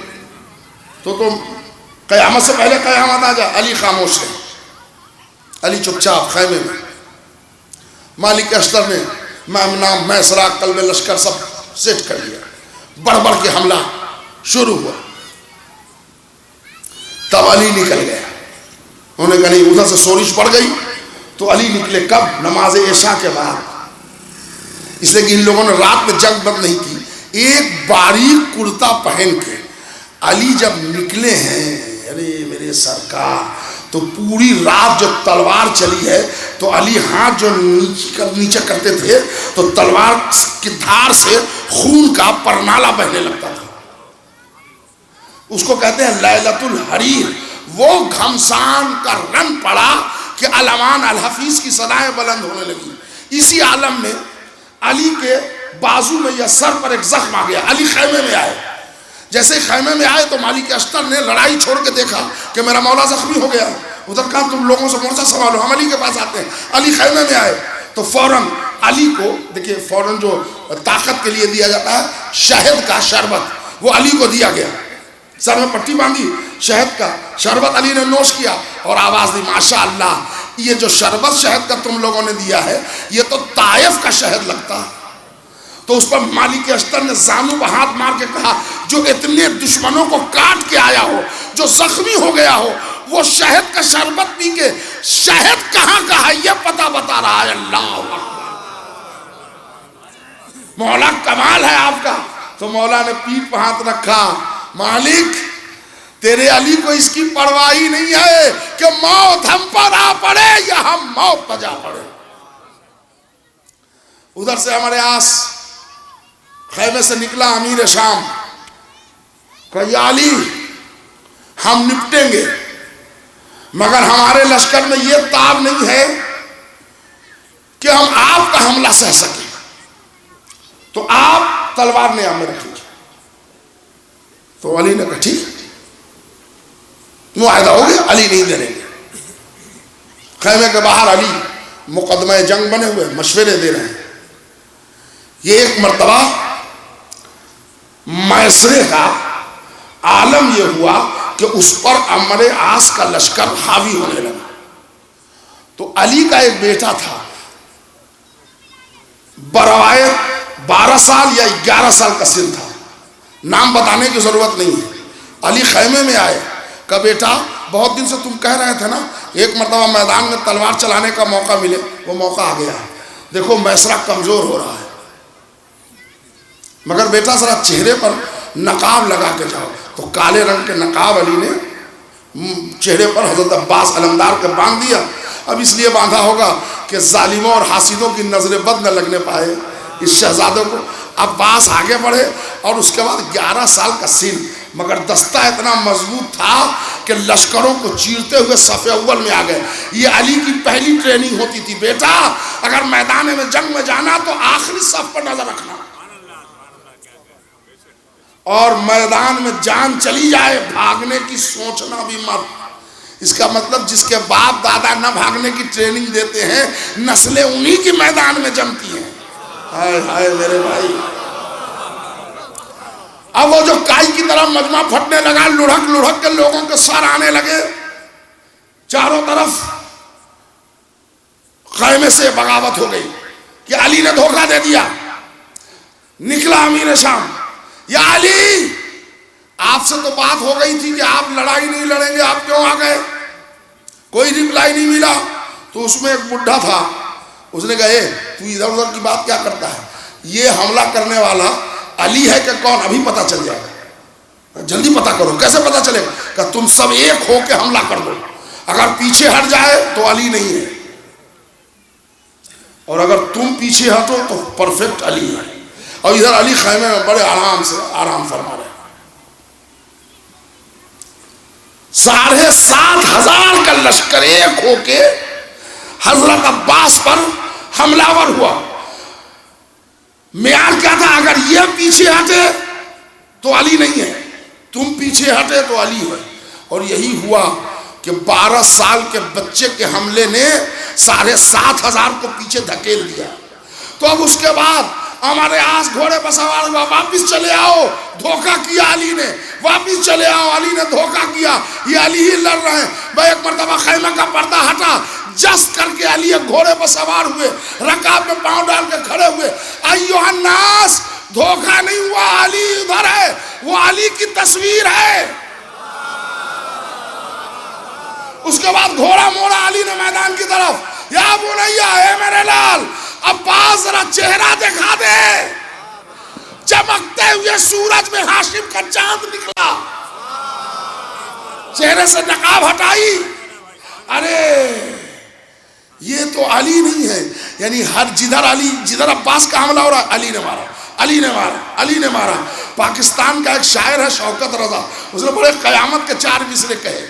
Speaker 1: تو قیامت سے پہلے قیامت آ جائے. علی خاموش ہے، علی چپ چاپ خیمے میں. مالک اشتر نے نام میسرا قلب لشکر سب سیٹ کر لیا. بڑھ بڑھ کے حملہ شروع ہوا. تب علی نکل گیا. انہوں نے کہا نہیں، ادھر سے سورش پڑ گئی تو علی نکلے. کب؟ نماز عشاء کے بعد. اس لیے کہ ان لوگوں نے رات میں جنگ بند نہیں کی. ایک باریک کرتا پہن کے علی جب نکلے ہیں، ارے میرے سرکار، تو پوری رات جو تلوار چلی ہے تو علی ہاتھ جو نیچے کرتے تھے تو تلوار کی دھار سے خون کا پرنالہ بہنے لگتا تھا. اس کو کہتے ہیں لیلۃ الحریر. وہ گھمسان کا رن پڑا کہ الامان الحفیظ کی صدائیں بلند ہونے لگی. اسی عالم میں علی کے بازو میں یا سر پر ایک زخم آ گیا. علی خیمے میں آئے. جیسے خیمے میں آئے تو مالک اشتر نے لڑائی چھوڑ کے دیکھا کہ میرا مولا زخمی ہو گیا. ادھر کہا تم لوگوں سے مورچہ سنبھالو, ہم علی کے پاس آتے ہیں. علی خیمے میں آئے تو فوراً علی کو دیکھیے فوراً جو طاقت کے لیے دیا جاتا ہے شہد کا شربت, وہ علی کو دیا گیا. سر میں پٹی باندھی, شہد کا شربت علی نے نوش کیا اور آواز دی ماشاء اللہ, یہ جو شربت شہد کا تم لوگوں نے دیا ہے یہ تو طائف کا شہد لگتا. تو اس پر مالک اشتر نے زانو پر ہاتھ مار کے کہا جو اتنے دشمنوں کو کاٹ کے آیا ہو, جو زخمی ہو گیا ہو, وہ شہد کا شربت پی کے شہد کہاں کا ہے یہ پتہ بتا رہا ہے. اللہ اکبر, مولا کمال ہے آپ کا. تو مولا نے پیٹھ پر ہاتھ رکھا, مالک تیرے علی کو اس کی پرواہ ہی نہیں ہے کہ موت ہم پر آ پڑے یا ہم موت پر جا پڑے. ادھر سے ہمارے آس خیمے سے نکلا امیر شام, کہ یا علی ہم نپٹیں گے مگر ہمارے لشکر میں یہ تاب نہیں ہے کہ ہم آپ کا حملہ سہ سکیں, تو آپ تلوار نیام میں رکھیں. تو علی نے کہا ٹھیک معاہدہ ہو گیا, علی نہیں دے گے. خیمے کے باہر علی مقدمہ جنگ بنے ہوئے مشورے دے رہے ہیں. یہ ایک مرتبہ میسرے کا عالم یہ ہوا کہ اس پر عمر عاص کا لشکر حاوی ہونے لگا. تو علی کا ایک بیٹا تھا, بروایت 12 سال یا 11 سال کا سن تھا, نام بتانے کی ضرورت نہیں ہے. علی خیمے میں آئے کہ بیٹا بہت دن سے تم کہہ رہے تھے نا ایک مرتبہ میدان میں تلوار چلانے کا موقع ملے, وہ موقع آ گیا ہے. دیکھو میسرہ کمزور ہو رہا ہے مگر بیٹا ذرا چہرے پر نقاب لگا کے جاؤ. تو کالے رنگ کے نقاب علی نے چہرے پر حضرت عباس علمدار کے باندھ دیا. اب اس لیے باندھا ہوگا کہ ظالموں اور حاسدوں کی نظر بد نہ لگنے پائے اس شہزادے کو. عباس آگے بڑھے اور اس کے بعد 11 سال کا سن, مگر دستہ اتنا مضبوط تھا کہ لشکروں کو چیرتے ہوئے صف اول میں آ گئے. یہ علی کی پہلی ٹریننگ ہوتی تھی, بیٹا اگر میدان میں جنگ میں جانا تو آخری صف پر نظر رکھنا, اور میدان میں جان چلی جائے بھاگنے کی سوچنا بھی مت. اس کا مطلب جس کے باپ دادا نہ بھاگنے کی ٹریننگ دیتے ہیں نسلیں انہی کی میدان میں جمتی ہیں. ہائے ہائے میرے بھائی, اب وہ جو کائی کی طرح مجمع پھٹنے لگا, لڑھک لڑھک کے لوگوں کے سر آنے لگے چاروں طرف. خیمے سے بغاوت ہو گئی کہ علی نے دھوکہ دے دیا. نکلا امیر شام, یا علی آپ سے تو بات ہو گئی تھی کہ آپ لڑائی نہیں لڑیں گے, آپ کیوں آ گئے؟ کوئی ریپلائی نہیں ملا. تو اس میں ایک بڈھا تھا, اس نے کہا تو ادھر ادھر کی بات کیا کرتا ہے, یہ حملہ کرنے والا علی ہے کہ کون, ابھی پتہ چل جائے گا, جلدی پتہ کرو. کیسے پتہ چلے گا؟ کہ تم سب ایک ہو کے حملہ کر دو, اگر پیچھے ہٹ جائے تو علی نہیں ہے, اور اگر تم پیچھے ہٹو تو پرفیکٹ علی ہے. اور ادھر علی خیمے میں بڑے آرام سے آرام فرما رہے ہیں. 7,500 کا لشکر ایک ہو کے حضرت عباس پر حملہ ور ہوا. معیار کیا تھا, اگر یہ پیچھے ہٹے تو علی نہیں ہے, تم پیچھے ہٹے تو علی ہے. اور یہی ہوا کہ 12 سال کے بچے کے حملے نے 7,500 کو پیچھے دھکیل دیا. تو اب اس کے بعد ہمارے آس گھوڑے پر سوار ہوا, واپس چلے آؤ, دھوکہ کیا علی نے, واپس چلے آؤ, علی نے دھوکہ کیا, یہ علی ہی لڑ رہے ہیں. بھائی ایک مرتبہ خیمہ کا پردہ ہٹا, جس کر کے علی ایک گھوڑے پر سوار ہوئے, رکاب میں پاؤں ڈال کے کھڑے ہوئے. ایھا الناس, دھوکہ نہیں ہوا, علی ادھر ہے, وہ علی کی تصویر ہے. اس کے بعد گھوڑا موڑا علی نے میدان کی طرف, یا بنیا, اے میرے لال, عباس ذرا چہرہ دکھا دے. چمکتے ہوئے سورج میں ہاشم کا چاند نکلا, چہرے سے نقاب ہٹائی. ارے یہ تو علی نہیں ہے, یعنی ہر جدھر عباس کا حملہ ہو رہا, علی نے مارا, علی نے مارا, علی نے مارا. پاکستان کا ایک شاعر ہے شوکت رضا, اس نے بڑے قیامت کے 4 مصرے کہے.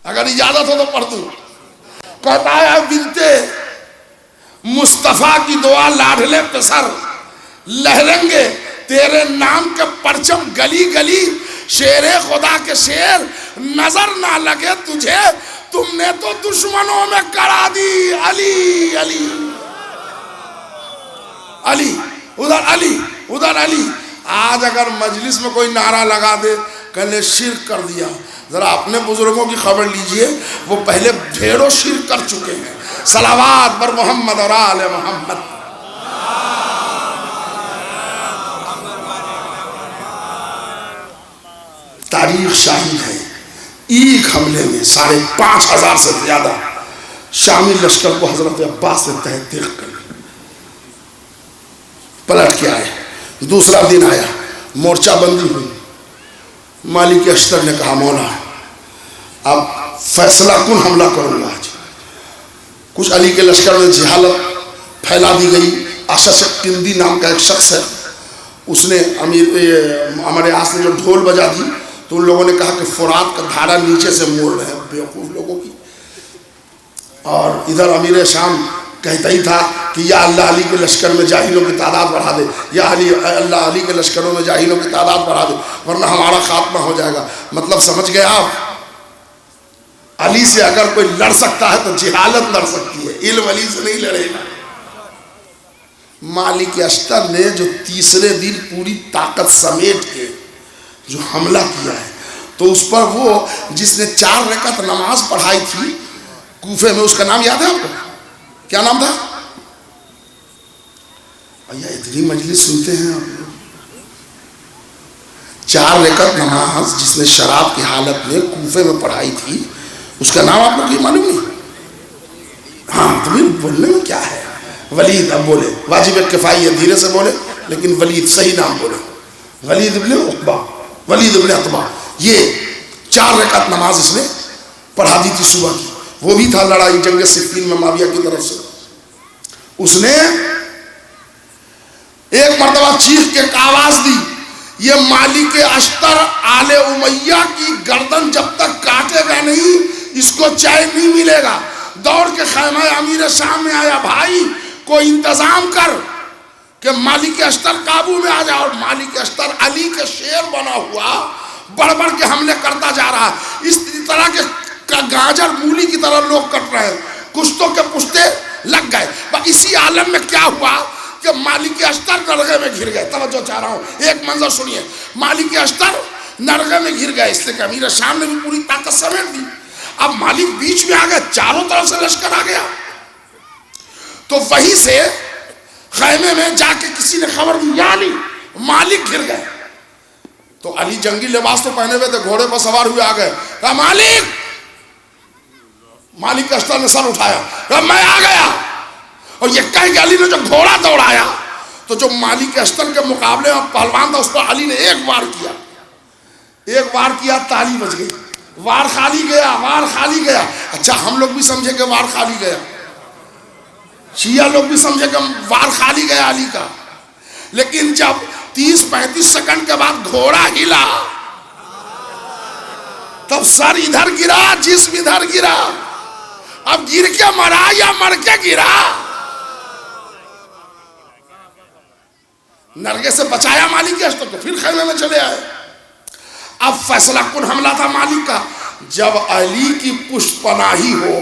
Speaker 1: اگر اجازت ہو تو پڑھ دوں. کہتا ہے بنتے مصطفیٰ کی دعا لاڈلے پسر لہریں گے تیرے نام کے پرچم گلی گلی. شیر خدا کے شیر نظر نہ لگے تجھے تم نے تو دشمنوں میں کرا دی. علی علی علی ادھر علی ادھر علی. آج اگر مجلس میں کوئی نعرہ لگا دے کہنے شرک کر دیا. ذرا اپنے بزرگوں کی خبر لیجئے, وہ پہلے ڈھیروں شرک کر چکے ہیں. صلوات بر محمد اور آل محمد. تاریخ شاہد ہے ایک حملے میں 5,500 سے زیادہ شامی لشکر کو حضرت عباس نے تہ تیغ کر پلٹ کے آئے. دوسرا دن آیا, مورچہ بندی ہوئی. مالک اشتر نے کہا مولا اب فیصلہ کن حملہ کروں گا آج. کچھ علی کے لشکر میں جہالت پھیلا دی گئی. اشش قندی نام کا ایک شخص ہے, اس نے ہمارے آس نے جو ڈھول بجا دی تو ان لوگوں نے کہا کہ فرات کا دھارا نیچے سے موڑ رہے ہیں, بیوقوف لوگوں کی. اور ادھر امیر شام کہتا ہی تھا کہ یا اللہ علی کے لشکر میں جاہلوں کی تعداد بڑھا دے, یا اللہ علی کے لشکروں میں جاہلوں کی تعداد بڑھا دے ورنہ ہمارا خاتمہ ہو جائے گا. مطلب سمجھ گئے آپ, علی سے اگر کوئی لڑ سکتا ہے تو جہالت لڑ سکتی ہے, علم علی سے نہیں لڑے گا. مالک اشتر نے جو تیسرے دن پوری طاقت سمیٹ کے جو حملہ کیا ہے تو اس پر وہ جس نے 4 رکعت نماز پڑھائی تھی کوفے میں, اس کا نام یاد ہے آپ کو؟ کیا نام تھا؟ بھیا اتنی مجلس سنتے ہیں آپ لوگ. 4 رکعت نماز جس نے شراب کی حالت میں کوفے میں پڑھائی تھی, اس کا نام آپ لوگ کو معلوم نہیں؟ ہاں تمہیں بولنے میں کیا ہے. ولید. اب بولے واجب کفائی ہے, دھیرے سے بولے لیکن ولید صحیح نام بولے. ولید ابن عقبہ, ولید ابن عتبہ. یہ 4 رکعت نماز اس نے پڑھا دی تھی صبح کی. وہ بھی تھا لڑائی جنگ صفین میں معاویہ کی طرف سے. اس نے ایک مرتبہ چیخ کے آواز دی, یہ مالک اشتر آل امیہ کی گردن جب تک کاٹے گا نہیں اس کو چین نہیں ملے گا. دوڑ کے خیمہ امیر شام میں آیا, بھائی کوئی انتظام کر کہ مالک اشتر قابو میں آ جائے. اور مالک اشتر علی کے شیر بنا ہوا بڑھ بڑھ کے حملے کرتا جا رہا. اس طرح کے گاجر مولی کی طرح لوگ کٹ رہے ہیں, کشتوں کے پشتے لگ گئے. اسی عالم میں کیا ہوا کہ مالک اشتر نرغے میں گھر گئے. توجہ چاہ رہا ہوں, ایک منظر سنیے. مالک اشتر نرغے میں گھر گئے, اس لیے کہ امیر شام نے بھی پوری طاقت سمیٹ دی. اب مالک بیچ میں آ گئے, چاروں طرف سے لشکر آ گیا. تو وہیں سے خیمے میں جا کے کسی نے خبر دی, یا علی مالک گھر گئے. تو علی جنگی لباس تو پہنے ہوئے تھے, گھوڑے پر سوار ہوئے آ گئے. کہا مالک. مالک اشتر نے سر اٹھایا, کہا میں آ گیا. اور یہ کہہ کہ علی نے جو گھوڑا دوڑایا تو جو مالک اشتر کے مقابلے میں پہلوان تھا اس پر علی نے ایک وار کیا, تالی بج گئی. وار خالی گیا. اچھا ہم لوگ بھی سمجھے کہ وار خالی گیا, شیعہ لوگ بھی سمجھے کہ وار خالی گیا علی کا. لیکن جب 30-35 سیکنڈ کے بعد گھوڑا ہلا تب سر ادھر گرا, جسم ادھر گرا. اب گر کے مرا یا مر کے گرا؟ نرگے سے بچایا مالک اشتر کو, پھر خیمے میں چلے آئے. اب فیصلہ کن حملہ تھا مالک کا. جب علی کی پشت پناہی ہو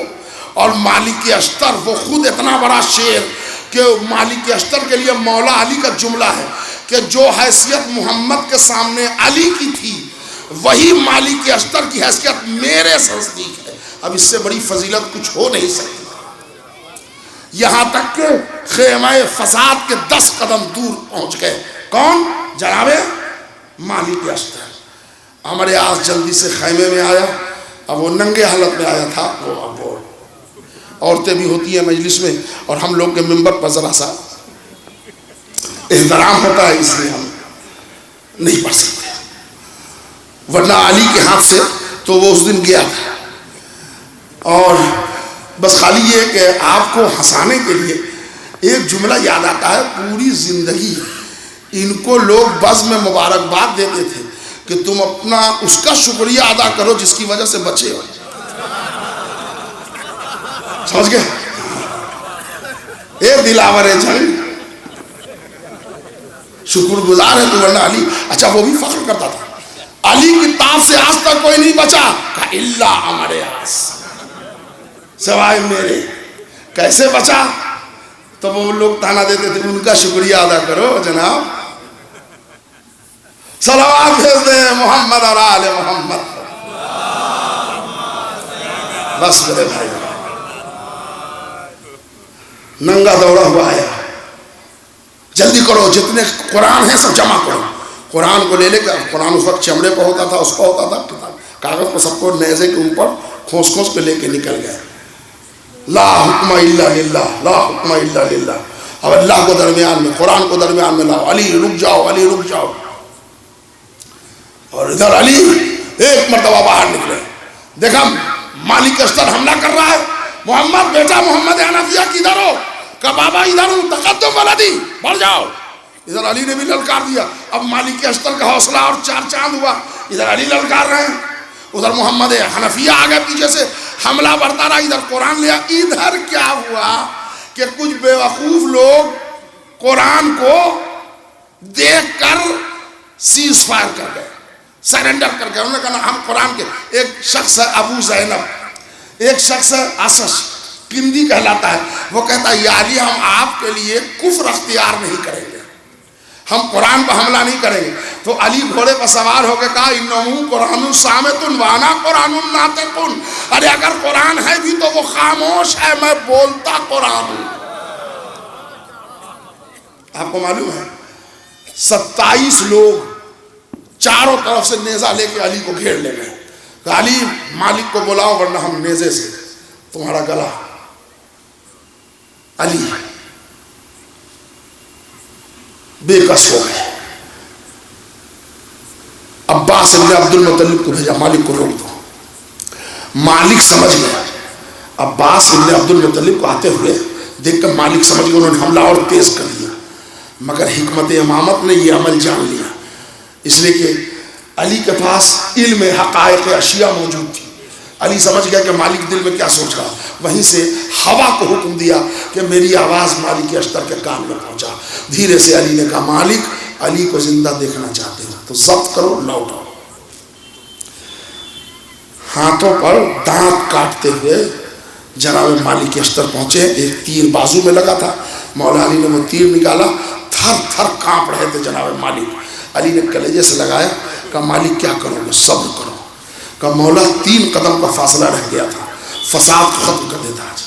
Speaker 1: اور مالک اشتر وہ خود اتنا بڑا شیر کہ مالک اشتر کے لیے مولا علی کا جملہ ہے کہ جو حیثیت محمد کے سامنے علی کی تھی وہی مالک اشتر کی حیثیت میرے نزدیک ہے. اب اس سے بڑی فضیلت کچھ ہو نہیں سکتی. یہاں تک کہ خیمہ فساد کے 10 قدم دور پہنچ گئے. کون؟ جناب مالک اشتر. ہمارے آس جلدی سے خیمے میں آیا. اب وہ ننگے حالت میں آیا تھا. وہ عورتیں بھی ہوتی ہیں مجلس میں, اور ہم لوگ کے ممبر پر ذرا سا احترام ہوتا ہے, اس لیے ہم نہیں پڑھ سکتے. ورنہ علی کے ہاتھ سے تو وہ اس دن گیا تھا. اور بس خالی یہ کہ آپ کو ہنسانے کے لیے ایک جملہ یاد آتا ہے. پوری زندگی ان کو لوگ بزم میں مبارکباد دیتے تھے کہ تم اپنا اس کا شکریہ ادا کرو جس کی وجہ سے بچے ہو. سمجھ گئے؟ اے دلاور جنگ، شکر گزار ہے تو، ورنہ علی، اچھا وہ بھی فخر کرتا تھا علی کی تاپ سے آج تک کوئی نہیں بچا، کہا الا عمر یاس، سوائے میرے۔ کیسے بچا؟ تو وہ لوگ تانا دیتے تھے ان کا شکریہ ادا کرو جناب، صلوات بھیج دیں محمد اور آل محمد۔ بس میرے بھائی، ننگا دوڑا ہوا آیا، جلدی کرو، جتنے قرآن ہیں سب جمع کرو۔ قرآن کو لے لے کر، قرآن اس وقت چمڑے پہ ہوتا تھا، اس پہ ہوتا تھا کاغذ کو، سب کو نیزے کے اوپر کھوس کھوس کے لے کے نکل گئے۔ لا حکم الا للہ، لا حکم الا للہ۔ اب اللہ کو درمیان میں، قرآن کو درمیان میں لاؤ، علی رک جاؤ، علی رک جاؤ۔ اور ادھر علی ایک مرتبہ باہر نکلے، دیکھا مالک اشتر حملہ کر رہا ہے، محمد بیٹا محمد حنفیہ کدھر ہو؟ کہ بابا ادھر ہوں، تقدم ولدی، بڑھ جاؤ۔ ادھر علی نے بھی للکار دیا، اب مالک اشتر کا حوصلہ اور چار چاند ہوا، ادھر علی للکار رہے ہیں، ادھر محمد حنفیہ آگے پیچھے سے حملہ بڑھتا رہا، ادھر قرآن لیا۔ ادھر کیا ہوا کہ کچھ بیوقوف لوگ قرآن کو دیکھ کر سیز فائر کر گئے، سرنڈر کر گئے۔ انہوں نے کہا ہم قرآن کے، ایک شخص ہے ابو زینب، ایک شخص ہے اسش کندی کہلاتا ہے، وہ کہتا ہے یا علی ہم آپ کے لیے کفر اختیار نہیں کریں گے، ہم قرآن پر حملہ نہیں کریں گے۔ تو علی گھوڑے پر سوار ہو کے کہا انہو قرآن صامت وانا قرآن ناطق، ارے اگر قرآن ہے بھی تو وہ خاموش ہے، میں بولتا قرآن ہوں۔ آپ کو معلوم ہے 27 لوگ چاروں طرف سے نیزہ لے کے علی کو گھیر لے گئے، کہ علی مالک کو بلاؤ ورنہ ہم نیزے سے تمہارا گلا۔ علی بے کس ہو گئے، عباس ابن عبد المطلب کو بھیجا مالک کو روک دو۔ مالک سمجھ گیا، عباس ابن عبد المطلب کو آتے ہوئے دیکھ کر مالک سمجھ گیا، انہوں نے حملہ اور تیز کر دیا، مگر حکمت امامت نے یہ عمل جان لیا، اس لیے کہ علی کے پاس علم حقائق اشیاء موجود تھی۔ علی سمجھ گیا کہ مالک دل میں کیا سوچ رہا، وہیں سے ہوا کو حکم دیا کہ میری آواز مالک اشتر کے کان میں پہنچا۔ دھیرے سے علی نے کہا مالک علی کو زندہ دیکھنا چاہتے ہو تو ضبط کرو، لوٹاؤ۔ ہاتھوں پر دانت کاٹتے ہوئے جناب مالک اشتر پہنچے، ایک تیر بازو میں لگا تھا، مولا علی نے وہ تیر نکالا، تھر تھر کانپ رہے تھے جناب مالک۔ علی نے کلیجے سے لگایا، کہا مالک کیا کرو گے؟ صبر کرو۔ کہا مولا 3 قدم کا فاصلہ رہ گیا تھا، فساد کو ختم کر دیتا آج،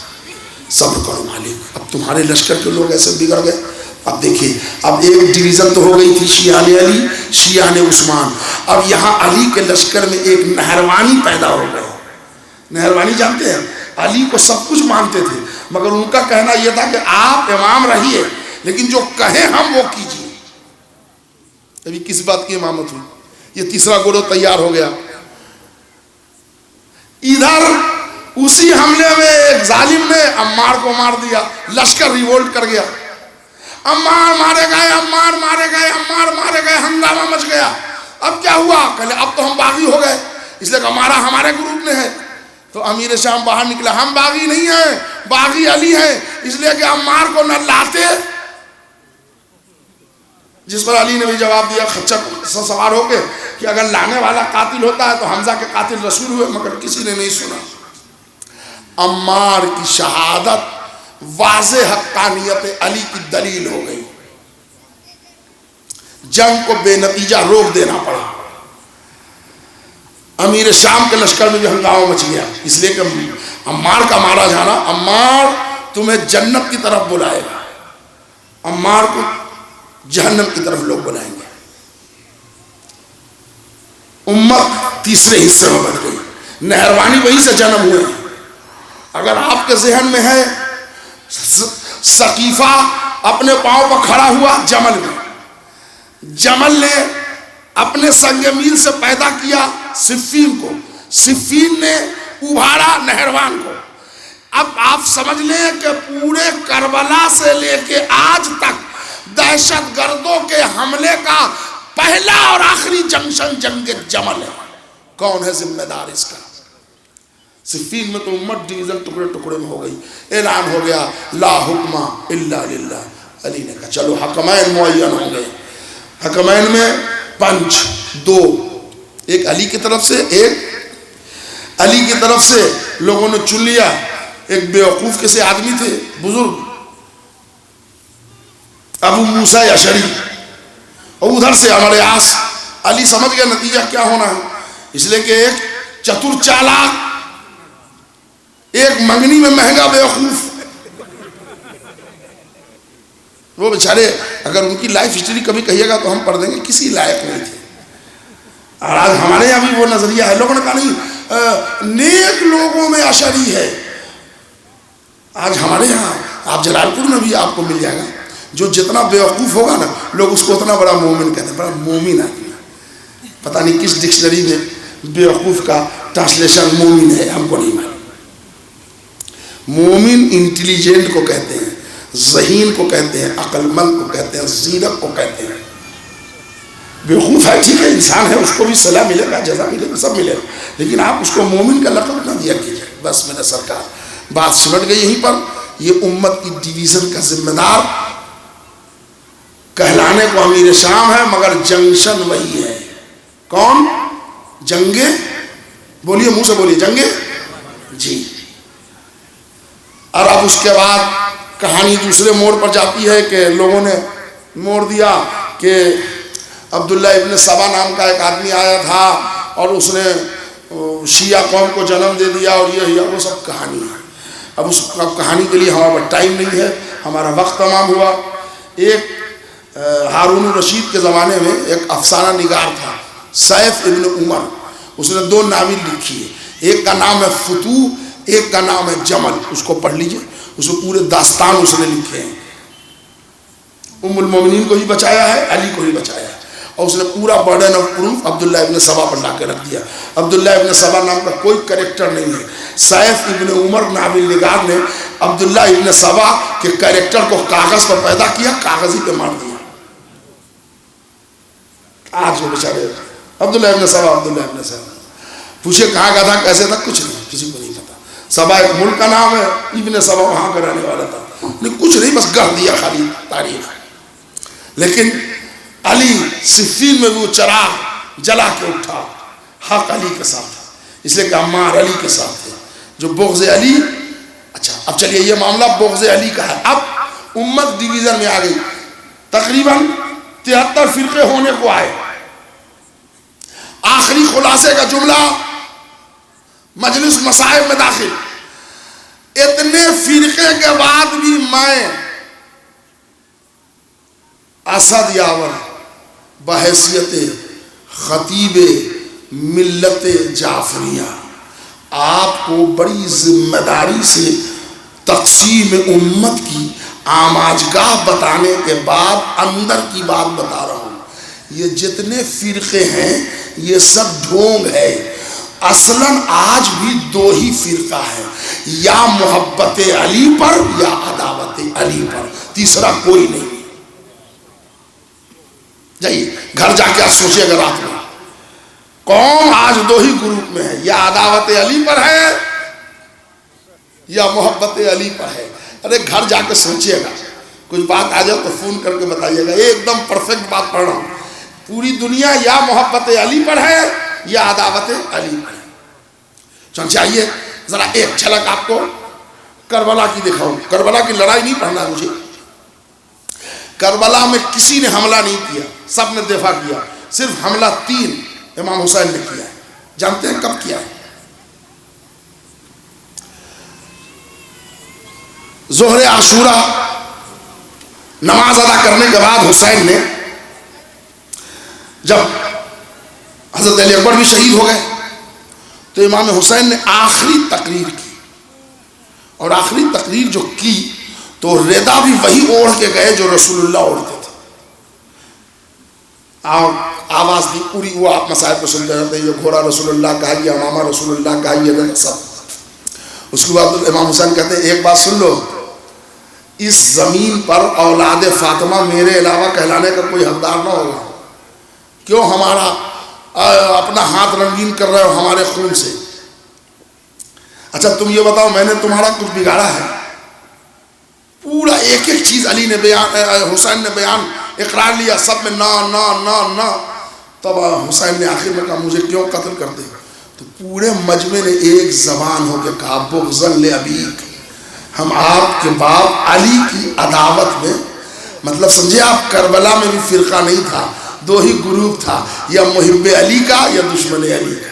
Speaker 1: صبر کرو مالک۔ اب تمہارے لشکر کے لوگ ایسے بگڑ گئے، اب دیکھیے اب ایک ڈویژن تو ہو گئی تھی شیعہ نے علی، شیعہ نے عثمان، اب یہاں علی کے لشکر میں ایک نہروانی پیدا ہو گئے۔ نہروانی جانتے ہیں، علی کو سب کچھ مانتے تھے مگر ان کا کہنا یہ تھا کہ آپ امام رہیے لیکن جو کہیں ہم وہ کیجیے۔ ابھی کس بات کی امامت ہوئی؟ یہ تیسرا گروہ تیار ہو گیا۔ ادھر اسی حملے میں ایک ظالم نے عمار کو مار دیا، لشکر ریولٹ کر گیا، عمار مارے گئے، عمار مارے گئے، عمار مارے گئے، ہنگامہ مچ گیا۔ اب کیا ہوا؟ کہلے اب تو ہم باغی ہو گئے، اس لیے کہ ہمارے گروپ میں ہے۔ تو امیر شام باہر نکلا، ہم باغی نہیں ہیں، باغی علی ہیں، اس لیے کہ عمار کو نہ لاتے۔ جس پر علی نے بھی جواب دیا خچر سے سوار ہو کے کہ اگر لانے والا قاتل ہوتا ہے تو حمزہ کے قاتل رسول ہوئے، مگر کسی نے نہیں سنا۔ عمار کی شہادت واضح حقانیت علی کی دلیل ہو گئی، جنگ کو بے نتیجہ روک دینا پڑا۔ امیر شام کے لشکر میں بھی ہنگامہ مچ گیا، اس لیے کہ عمار کا مارا جانا، عمار تمہیں جنت کی طرف بلائے گا، عمار کو جہنم کی طرف لوگ بلائیں گے۔ امت تیسرے حصے میں بڑھ گئی، نہروانی وہی سے جنم ہوئے۔ اگر آپ کے ذہن میں ہے ثقیفہ اپنے پاؤں پر کھڑا ہوا جمل میں، جمل نے اپنے سنگ میل سے پیدا کیا صفین کو، صفین نے ابھارا نہروان کو۔ اب آپ سمجھ لیں کہ پورے کربلا سے لے کے آج تک دہشت گردوں کے حملے کا پہلا اور آخری جنکشن جنگ جمل ہے۔ کون ہے ذمہ دار اس کا؟ صفین میں تو امت ڈویژن ٹکڑے ٹکڑے میں ہو گئی. اعلان ہو گیا لا حکم الا للہ. علی نے کہا چلو حکمین معین ہو گئے. حکمین میں پنچ دو، ایک علی کی طرف سے، ایک علی کی طرف سے لوگوں نے چن لیا. ایک بیوقوف کیسے آدمی تھے بزرگ ابو موسیٰ اشعری، اور ادھر سے ہمارے آس. علی سمجھ گیا نتیجہ کیا ہونا ہے، اس لیے کہ ایک چتر چالاک، ایک منگنی میں مہنگا بیوقوف. وہ بیچارے اگر ان کی لائف ہسٹری کبھی کہیے گا تو ہم پڑھ دیں گے، کسی لائق نہیں تھے. اور آج ہمارے یہاں بھی وہ نظریہ ہے، لوگوں نے کہا نہیں نیک لوگوں میں اشعری ہے. آج ہمارے یہاں آپ جلال پور میں بھی آپ کو مل جائے گا، جو جتنا بیوقوف ہوگا نا لوگ اس کو اتنا بڑا مومن کہتے ہیں، بڑا مومن آدمی. پتہ نہیں کس ڈکشنری میں بیوقوف کا ٹرانسلیشن مومن ہے، ہم کو نہیں معلوم. مومن انٹیلیجنٹ کو کہتے ہیں، ذہین کو کہتے ہیں، عقل مند کو کہتے ہیں، زیرک کو کہتے ہیں. بیوقوف ہے ٹھیک ہے، انسان ہے، اس کو بھی صلاح ملے گا، جزا ملے گا، سب ملے گا، لیکن آپ اس کو مومن کا لقب نہ دیا کیجیے. بس میرا سرکار بات سمٹ گئی یہیں پر. یہ امت کی ڈویژن کا ذمہ دار کہلانے کو امیر شام ہے، مگر جنکشن وہی ہے. کون؟ جنگے، بولیے منہ سے بولیے، جنگے جی. اور اب اس کے بعد کہانی دوسرے موڑ پر جاتی ہے کہ لوگوں نے موڑ دیا کہ عبداللہ ابن سبا نام کا ایک آدمی آیا تھا اور اس نے شیعہ قوم کو جنم دے دیا، اور یہ وہ سب کہانی ہے. اب اس کہانی کے لیے ہمارا ٹائم نہیں ہے، ہمارا وقت تمام ہوا. ایک ہارون الرشید کے زمانے میں ایک افسانہ نگار تھا سیف ابن عمر، اس نے 2 ناول لکھی ہے. ایک کا نام ہے فتوح، ایک کا نام ہے جمل. اس کو پڑھ لیجئے، اس میں پورے داستان اس نے لکھے ہیں. ام المومنین کو ہی بچایا ہے، علی کو ہی بچایا ہے، اور اس نے پورا برڈن آف پروف عبداللہ ابن سبا پر لا کے رکھ دیا. عبداللہ ابن سبا نام کا کوئی کریکٹر نہیں ہے. سیف ابن عمر ناول نگار نے عبداللہ ابن سبا کے کریکٹر کو کاغذ پر پیدا کیا، کاغذ ہی پہ مار دیا. آج وہ بیچارے عبداللہ ابن سبا پوچھے کہاں کا تھا، کیسے تھا، کچھ نہیں، کسی کو نہیں پتا. سبا ایک ملک کا نام ہے، ابن سبا وہاں کا رہنے والا تھا. نہیں کچھ نہیں، بس گڑھ دیا خالی تاریخ. لیکن علی صفین میں وہ چراغ جلا کے اٹھا، حق علی کے ساتھ تھا، اس لیے کہ عمار علی کے ساتھ تھے. جو بغض علی، اچھا اب چلیے یہ معاملہ بغض علی کا ہے. اب امت ڈویژن میں آ گئی، تقریباً 73 فرقے ہونے کو آئے. آخری خلاصے کا جملہ مجلس مصائب میں داخل. اتنے فرقے کے بعد بھی میں اسد یاور بحیثیت خطیب ملت جعفریہ آپ کو بڑی ذمہ داری سے تقسیم امت کی آماجگاہ بتانے کے بعد اندر کی بات بتا رہا ہوں. یہ جتنے فرقے ہیں یہ سب ڈھونگ ہے. اصلاً آج بھی 2 ہی فرقہ ہے، یا محبت علی پر یا عداوت علی پر، تیسرا کوئی نہیں. جائیے گھر جا کے آپ سوچیے گا رات میں، قوم آج 2 ہی گروپ میں ہے، یا عداوت علی پر ہے یا محبت علی پر ہے. ارے گھر جا کے سوچیے گا، کچھ بات آ جائے تو فون کر کے بتائیے گا. ایک دم پرفیکٹ بات پڑھ رہا ہوں. پوری دنیا یا محبت علی پر ہے یا عداوت علی پر ہے. چنانچہ آئیے ذرا ایک جھلک آپ کو کربلا کی دکھاؤں. کربلا کی لڑائی نہیں پڑھنا مجھے. کربلا میں کسی نے حملہ نہیں کیا، سب نے دفاع کیا. صرف حملہ 3 امام حسین نے کیا ہے. جانتے ہیں کب کیا ہے؟ ظہر عاشورہ نماز ادا کرنے کے بعد حسین نے، جب حضرت علی اکبر بھی شہید ہو گئے تو امام حسین نے آخری تقریر کی. اور آخری تقریر جو کی تو ردا بھی وہی اوڑھ کے گئے جو رسول اللہ اوڑھتے تھے. آواز دی پوری، وہ آپ مسائل کو سن رہے تھے، یہ گھوڑا رسول اللہ کا ہے، یہ امامہ رسول اللہ کا ہے، یہ سب. اس کے بعد امام حسین کہتے ہیں ایک بات سن لو، اس زمین پر اولاد فاطمہ میرے علاوہ کہلانے کا کوئی حقدار نہ ہوگا. کیوں ہمارا اپنا ہاتھ رنگین کر رہے ہو ہمارے خون سے؟ اچھا تم یہ بتاؤ میں نے تمہارا کچھ بگاڑا ہے؟ پورا ایک ایک چیز علی نے بیان، حسین نے بیان، اقرار لیا سب میں، نا نا نا نا۔ تب حسین نے آخر میں کہا مجھے کیوں قتل کرتے؟ تو پورے مجمع نے ایک زبان ہو کے کہا بغضاً لابیک، ہم آپ کے باپ علی کی عداوت میں، مطلب سمجھے آپ، کربلا میں بھی فرقہ نہیں تھا، دو ہی گروپ تھا، یا محب علی کا یا دشمن علی کا۔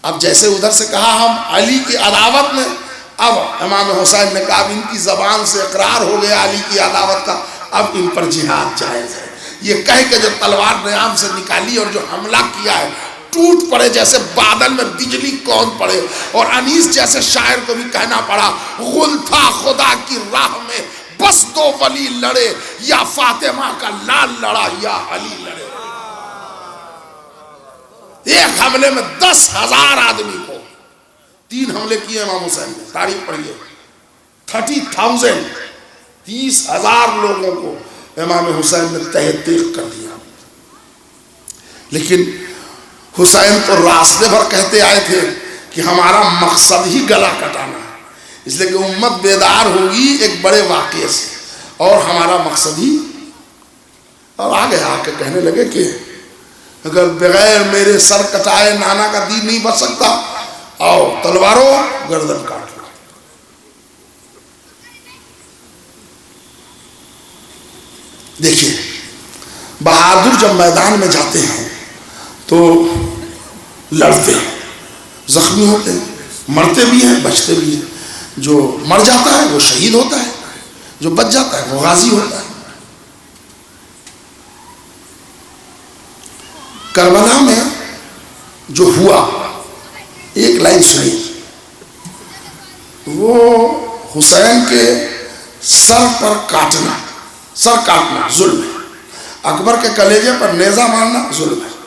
Speaker 1: اب جیسے ادھر سے کہا ہم علی کی عداوت میں، اب امام حسین نے کہا اب ان کی زبان سے اقرار ہو گیا علی کی عداوت کا، اب ان پر جہاد جائز ہے۔ یہ کہہ کے جو تلوار نیام سے نکالی اور جو حملہ کیا ہے، ٹوٹ پڑے جیسے بادل میں بجلی کون پڑے، اور انیس جیسے شاعر کو بھی کہنا پڑا غل تھا خدا کی راہ میں بس دو ولی لڑے، یا فاطمہ کا لال لڑا یا علی لڑے۔ ایک حملے میں 10,000 آدمی کو 3 حملے کیے امام حسین نے، تاریخ پڑھیے 30,000، 30,000 لوگوں کو امام حسین نے تہہ تیغ کر دیا۔ لیکن حسین تو راستے بھر کہتے آئے تھے کہ ہمارا مقصد ہی گلا کٹانا ہے، اس لیے کہ امت بیدار ہوگی ایک بڑے واقعے سے، اور ہمارا مقصد ہی، اور آگے آ کے کہنے لگے کہ اگر بغیر میرے سر کٹائے نانا کا دین نہیں بچ سکتا، آؤ تلواروں گردن کاٹ لو۔ دیکھیے بہادر جب میدان میں جاتے ہیں تو لڑتے ہیں، زخمی ہوتے ہیں، مرتے بھی ہیں بچتے بھی ہیں، جو مر جاتا ہے وہ شہید ہوتا ہے، جو بچ جاتا ہے وہ غازی ہوتا ہے۔ کربلا میں جو ہوا، ایک لائن سنی، وہ حسین کے سر پر کاٹنا، سر کاٹنا ظلم ہے، اکبر کے کلیجے پر نیزہ مارنا ظلم ہے،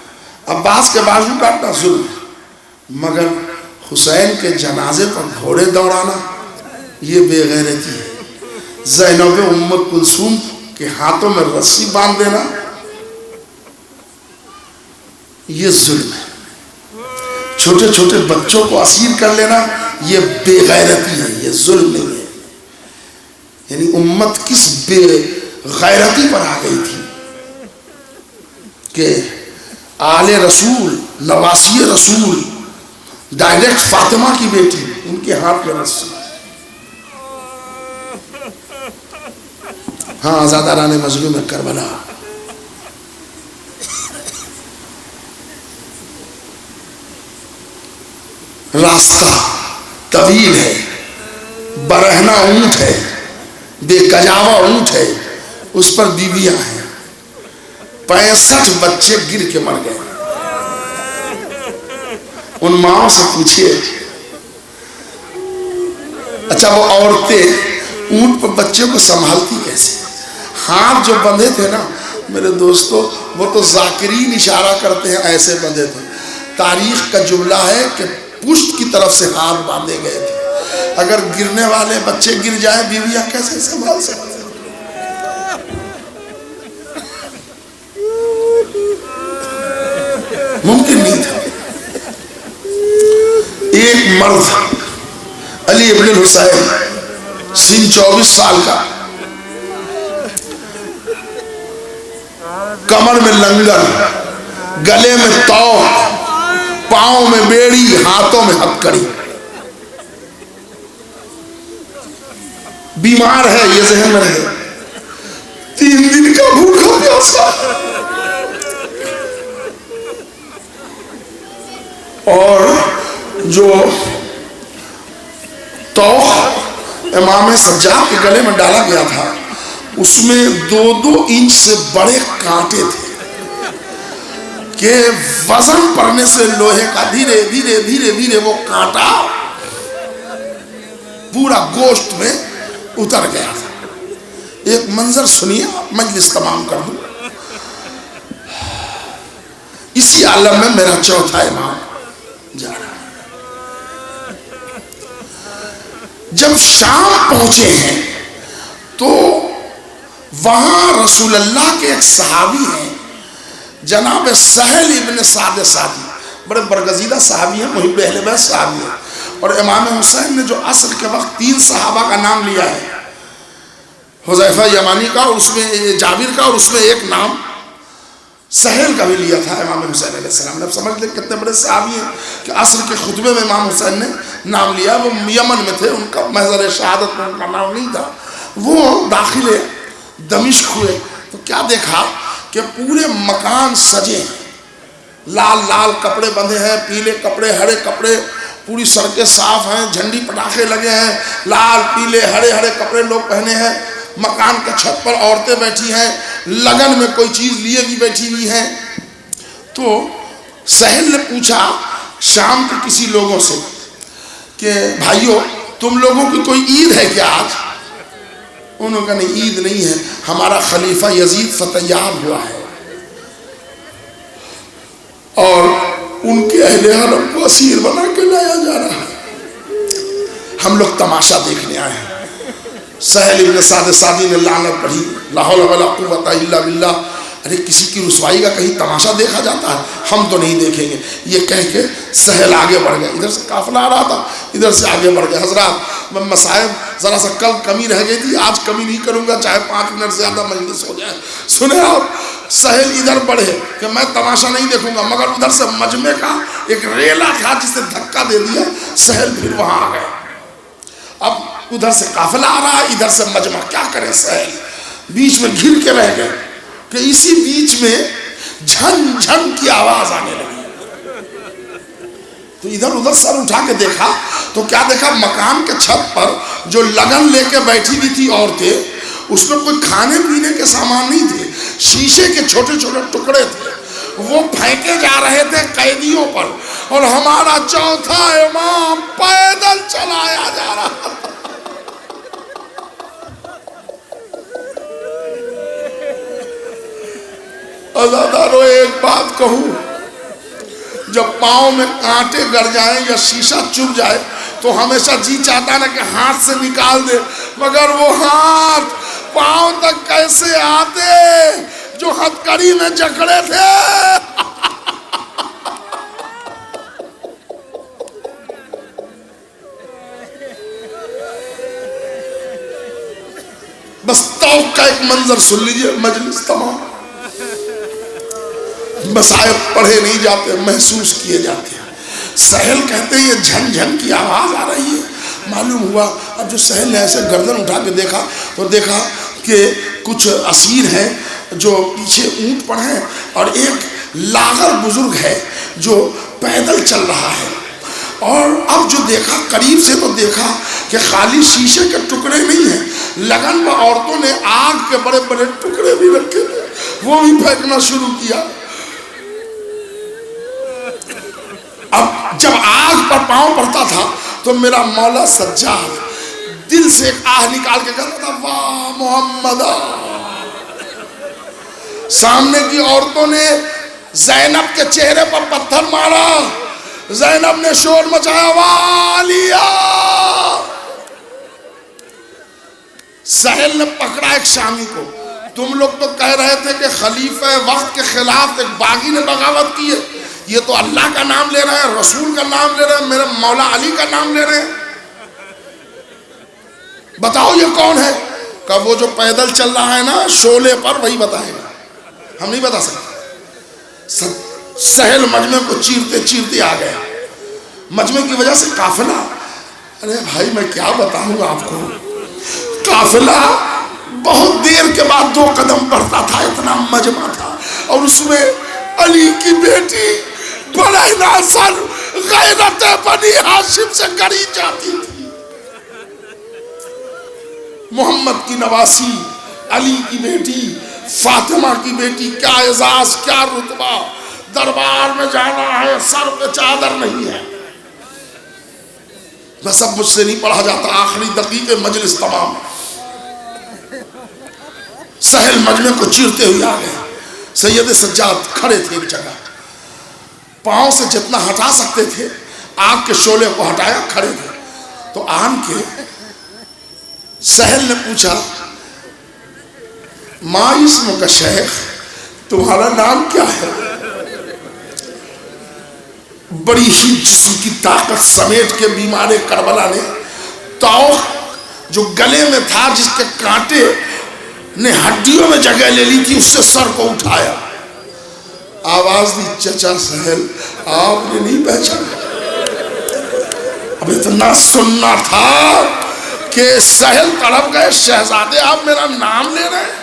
Speaker 1: عباس کے بازو کاٹنا ظلم ہے، مگر حسین کے جنازے پر گھوڑے دوڑانا یہ بے غیرتی ہے۔ زینب ام کلثوم کے ہاتھوں میں رسی باندھ دینا یہ ظلم ہے، چھوٹے چھوٹے بچوں کو اسیر کر لینا یہ بے غیرتی ہے، یہ ظلم نہیں ہے۔ یعنی امت کس بے غیرتی پر آ گئی تھی کہ آل رسول، نواسی رسول، ڈائریکٹ فاطمہ کی بیٹی، ان کے ہاتھ میں رسی۔ ہاں آزاداران مظلوم کربلا، راستہ طویل ہے، برہنہ اونٹ ہے، بے کجاوا اونٹ ہے، اس پر بیویاں ہیں، 65 بچے گر کے مر گئے۔ ان ماں سے پوچھئے، اچھا وہ عورتیں اونٹ پر بچے کو سنبھالتی کیسے؟ ہاتھ جو بندھے تھے نا میرے دوستو، وہ تو ذاکرین اشارہ کرتے ہیں ایسے بندھے تھے، تاریخ کا جملہ ہے کہ پشت کی طرف سے ہاتھ باندھے گئے تھے۔ اگر گرنے والے بچے گر جائیں بیویاں کیسے سنبھال سکتے؟ ممکن نہیں تھا۔ ایک مرد علی ابن الحسین سن 24 سال کا، کمر میں لنگر، گلے میں توق، پاؤں میں بیڑی، ہاتھوں میں ہتکڑی، بیمار ہے، یہ ذہن میں رہے، 3 دن کا بھوکا پیاسا، اور جو توق امام سجاد کے گلے میں ڈالا گیا تھا اس میں 2-2 انچ سے بڑے کانٹے تھے کہ وزن پڑنے سے لوہے کا دھیرے دھیرے دھیرے دھیرے وہ کانٹا پورا گوشت میں اتر گیا تھا۔ ایک منظر سنیے، مجلس تمام کر دوں۔ اسی عالم میں میرا چوتھا امام جا رہا ہے۔ جب شام پہنچے ہیں تو وہاں رسول اللہ کے ایک صحابی ہیں جناب سہل ابن سعد سعدی، بڑے برگزیدہ صحابی ہیں، محب اہل بیت صحابی ہیں۔ اور امام حسین نے جو عصر کے وقت 3 صحابہ کا نام لیا ہے، حذیفہ یمانی کا، اور اس میں جابر کا، اور اس میں ایک نام سہیل کا بھی لیا تھا امام حسین علیہ السلام نے۔ اب سمجھ لیں کتنے بڑے صحابی ہیں کہ عصر کے خطبے میں امام حسین نے نام لیا۔ وہ یمن میں تھے، ان کا محضر شہادت میں ان کا نام نہیں تھا۔ وہ داخل دمشق ہوئے تو کیا دیکھا کہ پورے مکان سجے ہیں، لال لال کپڑے بندھے ہیں، پیلے کپڑے، ہرے کپڑے، پوری سڑکیں صاف ہیں، جھنڈی پٹاخے لگے ہیں، لال پیلے ہرے کپڑے لوگ پہنے ہیں، مکان کے چھت پر عورتیں بیٹھی ہیں، لگن میں کوئی چیز لیے بھی بیٹھی ہوئی ہیں۔ تو سہیل نے پوچھا شام کے کسی لوگوں سے کہ بھائیو تم لوگوں کی کوئی عید ہے کیا آج؟ انہوں نے کہا نہیں عید نہیں ہے، ہمارا خلیفہ یزید فتح ہوا ہے اور ان کے اہل حرم کو اسیر بنا کے لایا جا رہا ہے، ہم لوگ تماشا دیکھنے آئے ہیں۔ سہل ابن سعد سعدی نے لعنت پڑھی، لا حول ولا قوت الا باللہ، ارے کسی کی رسوائی کا کہیں تماشا دیکھا جاتا ہے، ہم تو نہیں دیکھیں گے، یہ کہہ کے سہل آگے بڑھ گئے۔ ادھر سے قافلہ آ رہا تھا، ادھر سے آگے بڑھ گئے۔ حضرات میں مسائب ذرا سا کل کمی رہ گئی تھی، آج کمی نہیں کروں گا، چاہے 5 منٹ زیادہ مجلس ہو جائے۔ سنیں آپ، سہل ادھر بڑھے کہ میں تماشا نہیں دیکھوں گا، مگر ادھر سے مجمع کا ایک ریلا تھا جسے دھکا دے دیا، سہل پھر وہاں آ گئے۔ اب ادھر سے قافلہ آ رہا ہے، ادھر سے مجمع، کیا کرے سہل؟ بیچ میں گھر کے رہ گئے کہ اسی بیچ میں جھن جھن کی آواز آنے لگی۔ تو ادھر ادھر سر اٹھا کے دیکھا تو کیا دیکھا، مکان کے چھت پر جو لگن لے کے بیٹھی ہوئی تھی عورتیں، اس میں کوئی کھانے پینے کے سامان نہیں تھے، شیشے کے چھوٹے چھوٹے ٹکڑے تھے، وہ پھینکے جا رہے تھے قیدیوں پر، اور ہمارا چوتھا امام پیدل چلایا جا رہا تھا۔ عزادارو ایک بات کہوں، جب پاؤں میں کانٹے گڑ جائیں یا شیشہ چبھ جائے تو ہمیشہ جی چاہتا نا کہ ہاتھ سے نکال دے، مگر وہ ہاتھ پاؤں تک کیسے آتے جو ہتھکڑی میں جکڑے تھے۔ بس توق کا ایک منظر سن لیجئے، مجلس تمام، مسائب پڑھے نہیں جاتے، محسوس کیے جاتے ہیں۔ سہل کہتے ہیں یہ جھن جھن کی آواز آ رہی ہے، معلوم ہوا۔ اب جو سہل نے ایسے گردن اٹھا کے دیکھا تو دیکھا کہ کچھ اسیر ہیں جو پیچھے اونٹ پر ہیں، اور ایک لاغر بزرگ ہے جو پیدل چل رہا ہے۔ اور اب جو دیکھا قریب سے تو دیکھا کہ خالی شیشے کے ٹکڑے نہیں ہیں، لگن پر عورتوں نے آگ کے بڑے بڑے ٹکڑے بھی رکھے تھے، وہ بھی پھینکنا شروع کیا۔ اب جب آگ پر پاؤں پڑتا تھا تو میرا مولا سجاد دل سے ایک آہ نکال کے کہتا تھا واہ محمد۔ سامنے کی عورتوں نے زینب کے چہرے پر پتھر مارا، زینب نے شور مچایا واہ علیہ۔ سہل نے پکڑا ایک شامی کو، تم لوگ تو کہہ رہے تھے کہ خلیفہ وقت کے خلاف ایک باغی نے بغاوت کی ہے، یہ تو اللہ کا نام لے رہے ہیں، رسول کا نام لے رہے ہیں، میرے مولا علی کا نام لے رہے ہیں، بتاؤ یہ کون ہے؟ کہ وہ جو پیدل چل رہا ہے نا شولے پر، وہی بتائے گا، ہم نہیں بتا سکتے۔ سہل مجمع کو چیرتے چیرتے آ گیا، مجمع کی وجہ سے قافلہ، ارے بھائی میں کیا بتاؤں آپ کو، قافلہ بہت دیر کے بعد 2 قدم بڑھتا تھا، اتنا مجمع تھا، اور اس میں علی کی بیٹی بڑے ناصر غیرت بنی ہاشم سے گڑی جاتی تھی، محمد کی نواسی، علی کی بیٹی، فاطمہ کی بیٹی، کیا اعزاز کیا رتبہ، دربار میں جانا ہے سر پہ چادر نہیں ہے۔ بس اب مجھ سے نہیں پڑھا جاتا، آخری دقیقے مجلس تمام۔ سہل مجمع کو چیرتے ہوئے آ گئے، سید سجاد کھڑے تھے ایک جگہ، پاؤں سے جتنا ہٹا سکتے تھے آگ کے شعلے کو ہٹایا، کھڑے تھے۔ تو آن کے سہل نے پوچھا ما اسم کا شیخ، تمہارا نام کیا ہے؟ بڑی ہی جسم کی طاقت سمیٹ کے بیمار کربلا نے توق جو گلے میں تھا، جس کے کانٹے نے ہڈیوں میں جگہ لے لی تھی، اس سے سر کو اٹھایا، آواز دی چچا سہل، آپ نے نہیں پہچانا؟ اب اتنا سننا تھا کہ سہل تڑپ گئے، شہزادے آپ میرا نام لے رہے ہیں؟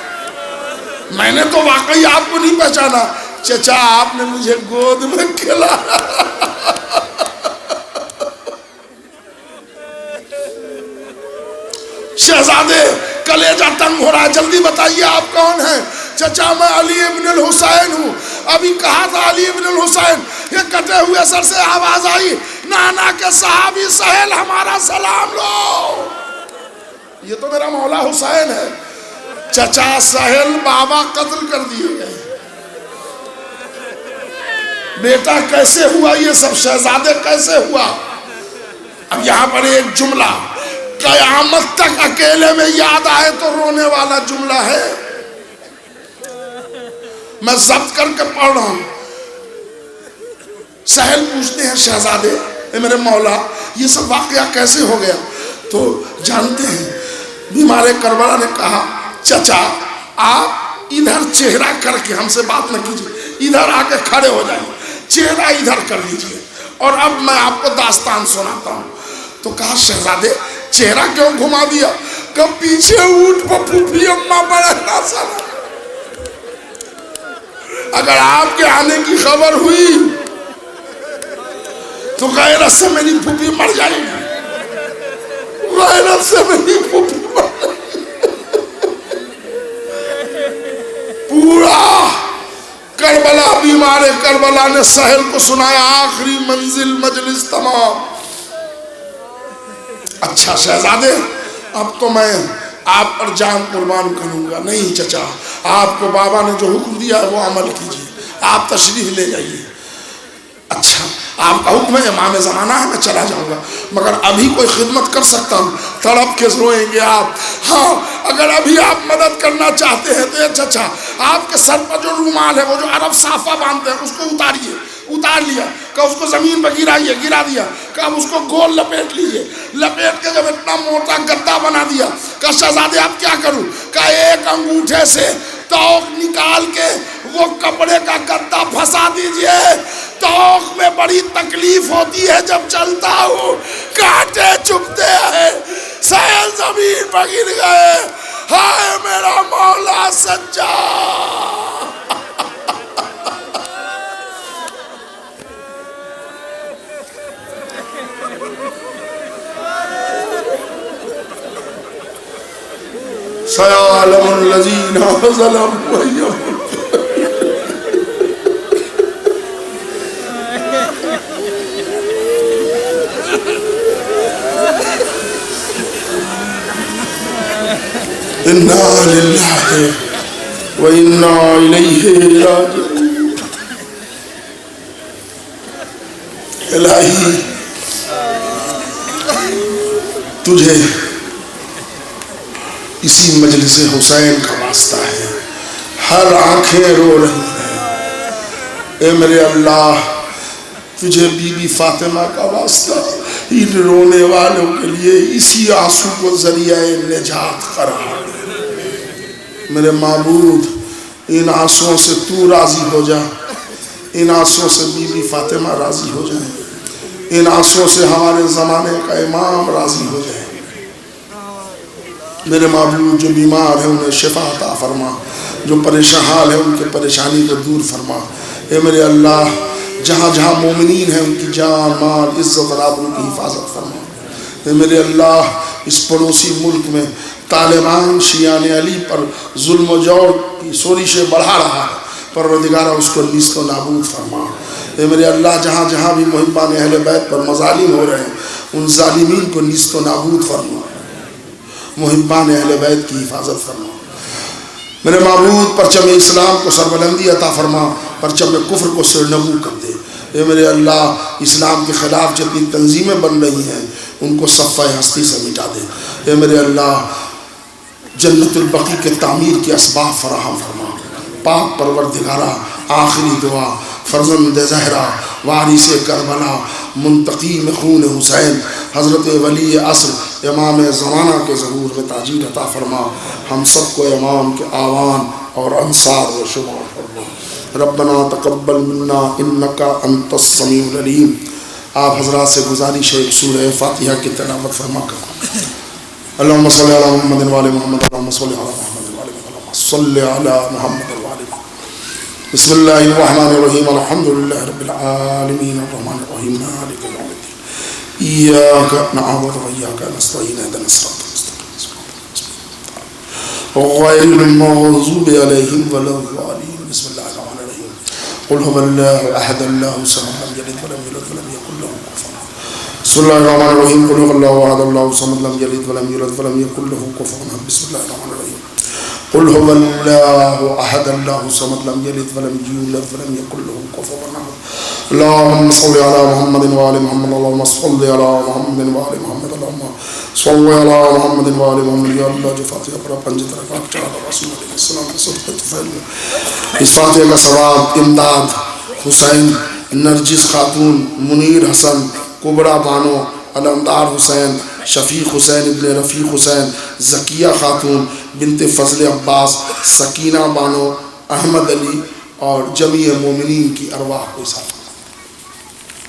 Speaker 1: میں نے تو واقعی آپ کو نہیں پہچانا۔ چچا آپ نے مجھے گود میں کھلایا۔ شہزادے کلیجہ تنگ ہو رہا ہے، جلدی بتائیے آپ کون ہیں؟ چچا میں علی ابن الحسین ہوں۔ ابھی کہا تھا علی ابن الحسین، یہ کٹے ہوئے سر سے آواز آئی، نانا کے صحابی سہل ہمارا سلام لو۔ یہ تو میرا مولا حسین ہے۔ چچا سہل بابا قتل کر دیے گئے، بیٹا کیسے ہوا یہ سب؟ شہزادے کیسے ہوا؟ اب یہاں پر ایک جملہ قیامت تک اکیلے میں یاد آئے تو رونے والا جملہ ہے، میں ضبط کر کے پڑھ رہا ہوں۔ سہل پوچھتے ہیں شہزادے اے میرے مولا یہ سب واقعہ کیسے ہو گیا؟ تو جانتے ہیں بیمار کربلا نے کہا چچا آپ ادھر چہرہ کر کے ہم سے بات نہ کیجیے، ادھر آ کے کھڑے ہو جائیں، چہرہ ادھر کر لیجیے اور اب میں آپ کو داستان سناتا ہوں۔ تو کہا شہزادے چہرہ کیوں گھما دیا؟ کہ پیچھے اونٹ پر پھوپھی اماں بڑے ناسا، اگر آپ کے آنے کی خبر ہوئی تو غیرت سے میری پھوپھی مر جائے گی، غیرت سے میری پھوپھی مر جائے گی۔ پورا کربلا بیمار کربلا نے سہل کو سنایا، آخری منزل مجلس تمام۔ اچھا شہزادے اب تو میں آپ پر جان قربان کروں گا۔ نہیں چچا آپ کو بابا نے جو حکم دیا ہے وہ عمل کیجیے، آپ تشریف لے جائیے۔ اچھا آپ کا حکم ہے، امام زمانہ ہے، میں چلا جاؤں گا، مگر ابھی کوئی خدمت کر سکتا ہوں؟ تڑپ کے روئیں گے آپ۔ ہاں اگر ابھی آپ مدد کرنا چاہتے ہیں تو چچا آپ کے سر پر جو رومال ہے، وہ جو عرب صافہ باندھتے ہیں، اس کو اتاریے۔ اتار لیا کہ اس کو زمین پہ گرائیے، گرا دیا کہ اب اس کو گول لپیٹ لیجیے، لپیٹ کے جب اتنا موٹا گدا بنا دیا کہ شہزادے آپ کیا کروں؟ کہ ایک انگوٹھے سے توق نکال کے وہ کپڑے کا گدا پھنسا دیجئے۔ توق میں بڑی تکلیف ہوتی ہے جب چلتا ہوں، کانٹے چبھتے ہیں۔ سہل زمین پر گر گئے، ہائے میرا مولا سچا۔ سيعلم الذين ظلموا أي إنا لله وإنا إليه راجعون۔ الہی تجھے اسی مجلس حسین کا واسطہ ہے، ہر آنکھیں رو رہی ہیں۔ اے میرے اللہ تجھے بی بی فاطمہ کا واسطہ، ان رونے والوں کے لیے اسی آنسو کو ذریعہ نجات قرار دے۔ میرے معبود ان آنسوؤں سے تو راضی ہو جا، ان آنسوؤں سے بی بی فاطمہ راضی ہو جائیں، ان آنسوؤں سے ہمارے زمانے کا امام راضی ہو جائے۔ میرے معبود جو بیمار ہیں انہیں شفا عطا فرما، جو پریشان حال ہے ان کے پریشانی کو دور فرما۔ اے میرے اللہ جہاں جہاں مومنین ہیں ان کی جان مال عزت اور آبرو کی حفاظت فرما۔ اے میرے اللہ اس پڑوسی ملک میں طالبان شیعان علی پر ظلم و جور کی سورشیں بڑھا رہا ہے، پروردگارہ اس کو نیست و نابود فرما۔ اے میرے اللہ جہاں جہاں بھی محبان اہل بیت پر مظالم ہو رہے ہیں ان ظالمین کو نیست و نابود فرما، محبان اہل بیت کی حفاظت فرما۔ میرے معبود پرچم اسلام کو سربلندی عطا فرما، پرچم کفر کو سرنگو کر دے۔ اے میرے اللہ اسلام کے خلاف جتنی تنظیمیں بن رہی ہیں ان کو صفحہ ہستی سے مٹا دے۔ اے میرے اللہ جنت البقیع کے تعمیر کے اسباب فراہم فرما۔ پاک پروردگارہ آخری دعا فرزند زہرا وارث کربلا منتقیم خون حسین حضرت ولی عصر امام زمانہ کے ظہور میں تاجیل عطا فرما، ہم سب کو امام کے آوان اور انصار و شمار فرما۔ ربنا تقبل منا انک انت السمیع العلیم۔ آپ حضرات سے گزارش ہے سورہ فاتحہ کی تلاوت فرما کر اللہم صلی علی محمد وعلی محمد، اللہم صلی علی محمد وعلی محمد، صلی علی محمد وعلی محمد۔ بسم اللہ الرحمن الرحیم، الحمدللہ رب العالمین، الرحمن الرحیم، مالک یوم الدین، ایاک نعبد و ایاک نستعین، اهدنا الصراط المستقیم غیر المغضوب علیہم ولا الضالین۔ بسم اللہ الرحمن الرحیم، قل هو اللہ احد اللہ الصمد لم یلد ولم یولد ولم یکن له کفوا احد۔ بسم اللہ الرحمن الرحیم، قل هو اللہ احد اللہ الصمد لم یلد ولم یولد ولم یکن له کفوا احد۔ بسم اللہ الرحمن الرحیم، قل هو اللہ احد اللہ الصمد لم یلد ولم یولد ولم یکن له کفوا احد۔ اللہم صل علی محمد وعلی محمد، اللہم صل علی محمد وعلی محمد، اللہم صل علی محمد وعلی محمد۔ یا اللہ جو فاتحہ پڑھا 5 رکعات چڑھا رسول علیہ السلام کی صحبت فعل میں اس فاتحہ کا ثواب امداد حسین، نرجس خاتون، منیر حسن، کبرا بانو، علمدار حسین، شفیق حسین ابن رفیق حسین، زکیہ خاتون بنت فضل عباس، سکینہ بانو، احمد علی اور جمیع مومنین کی ارواح کو ساتھ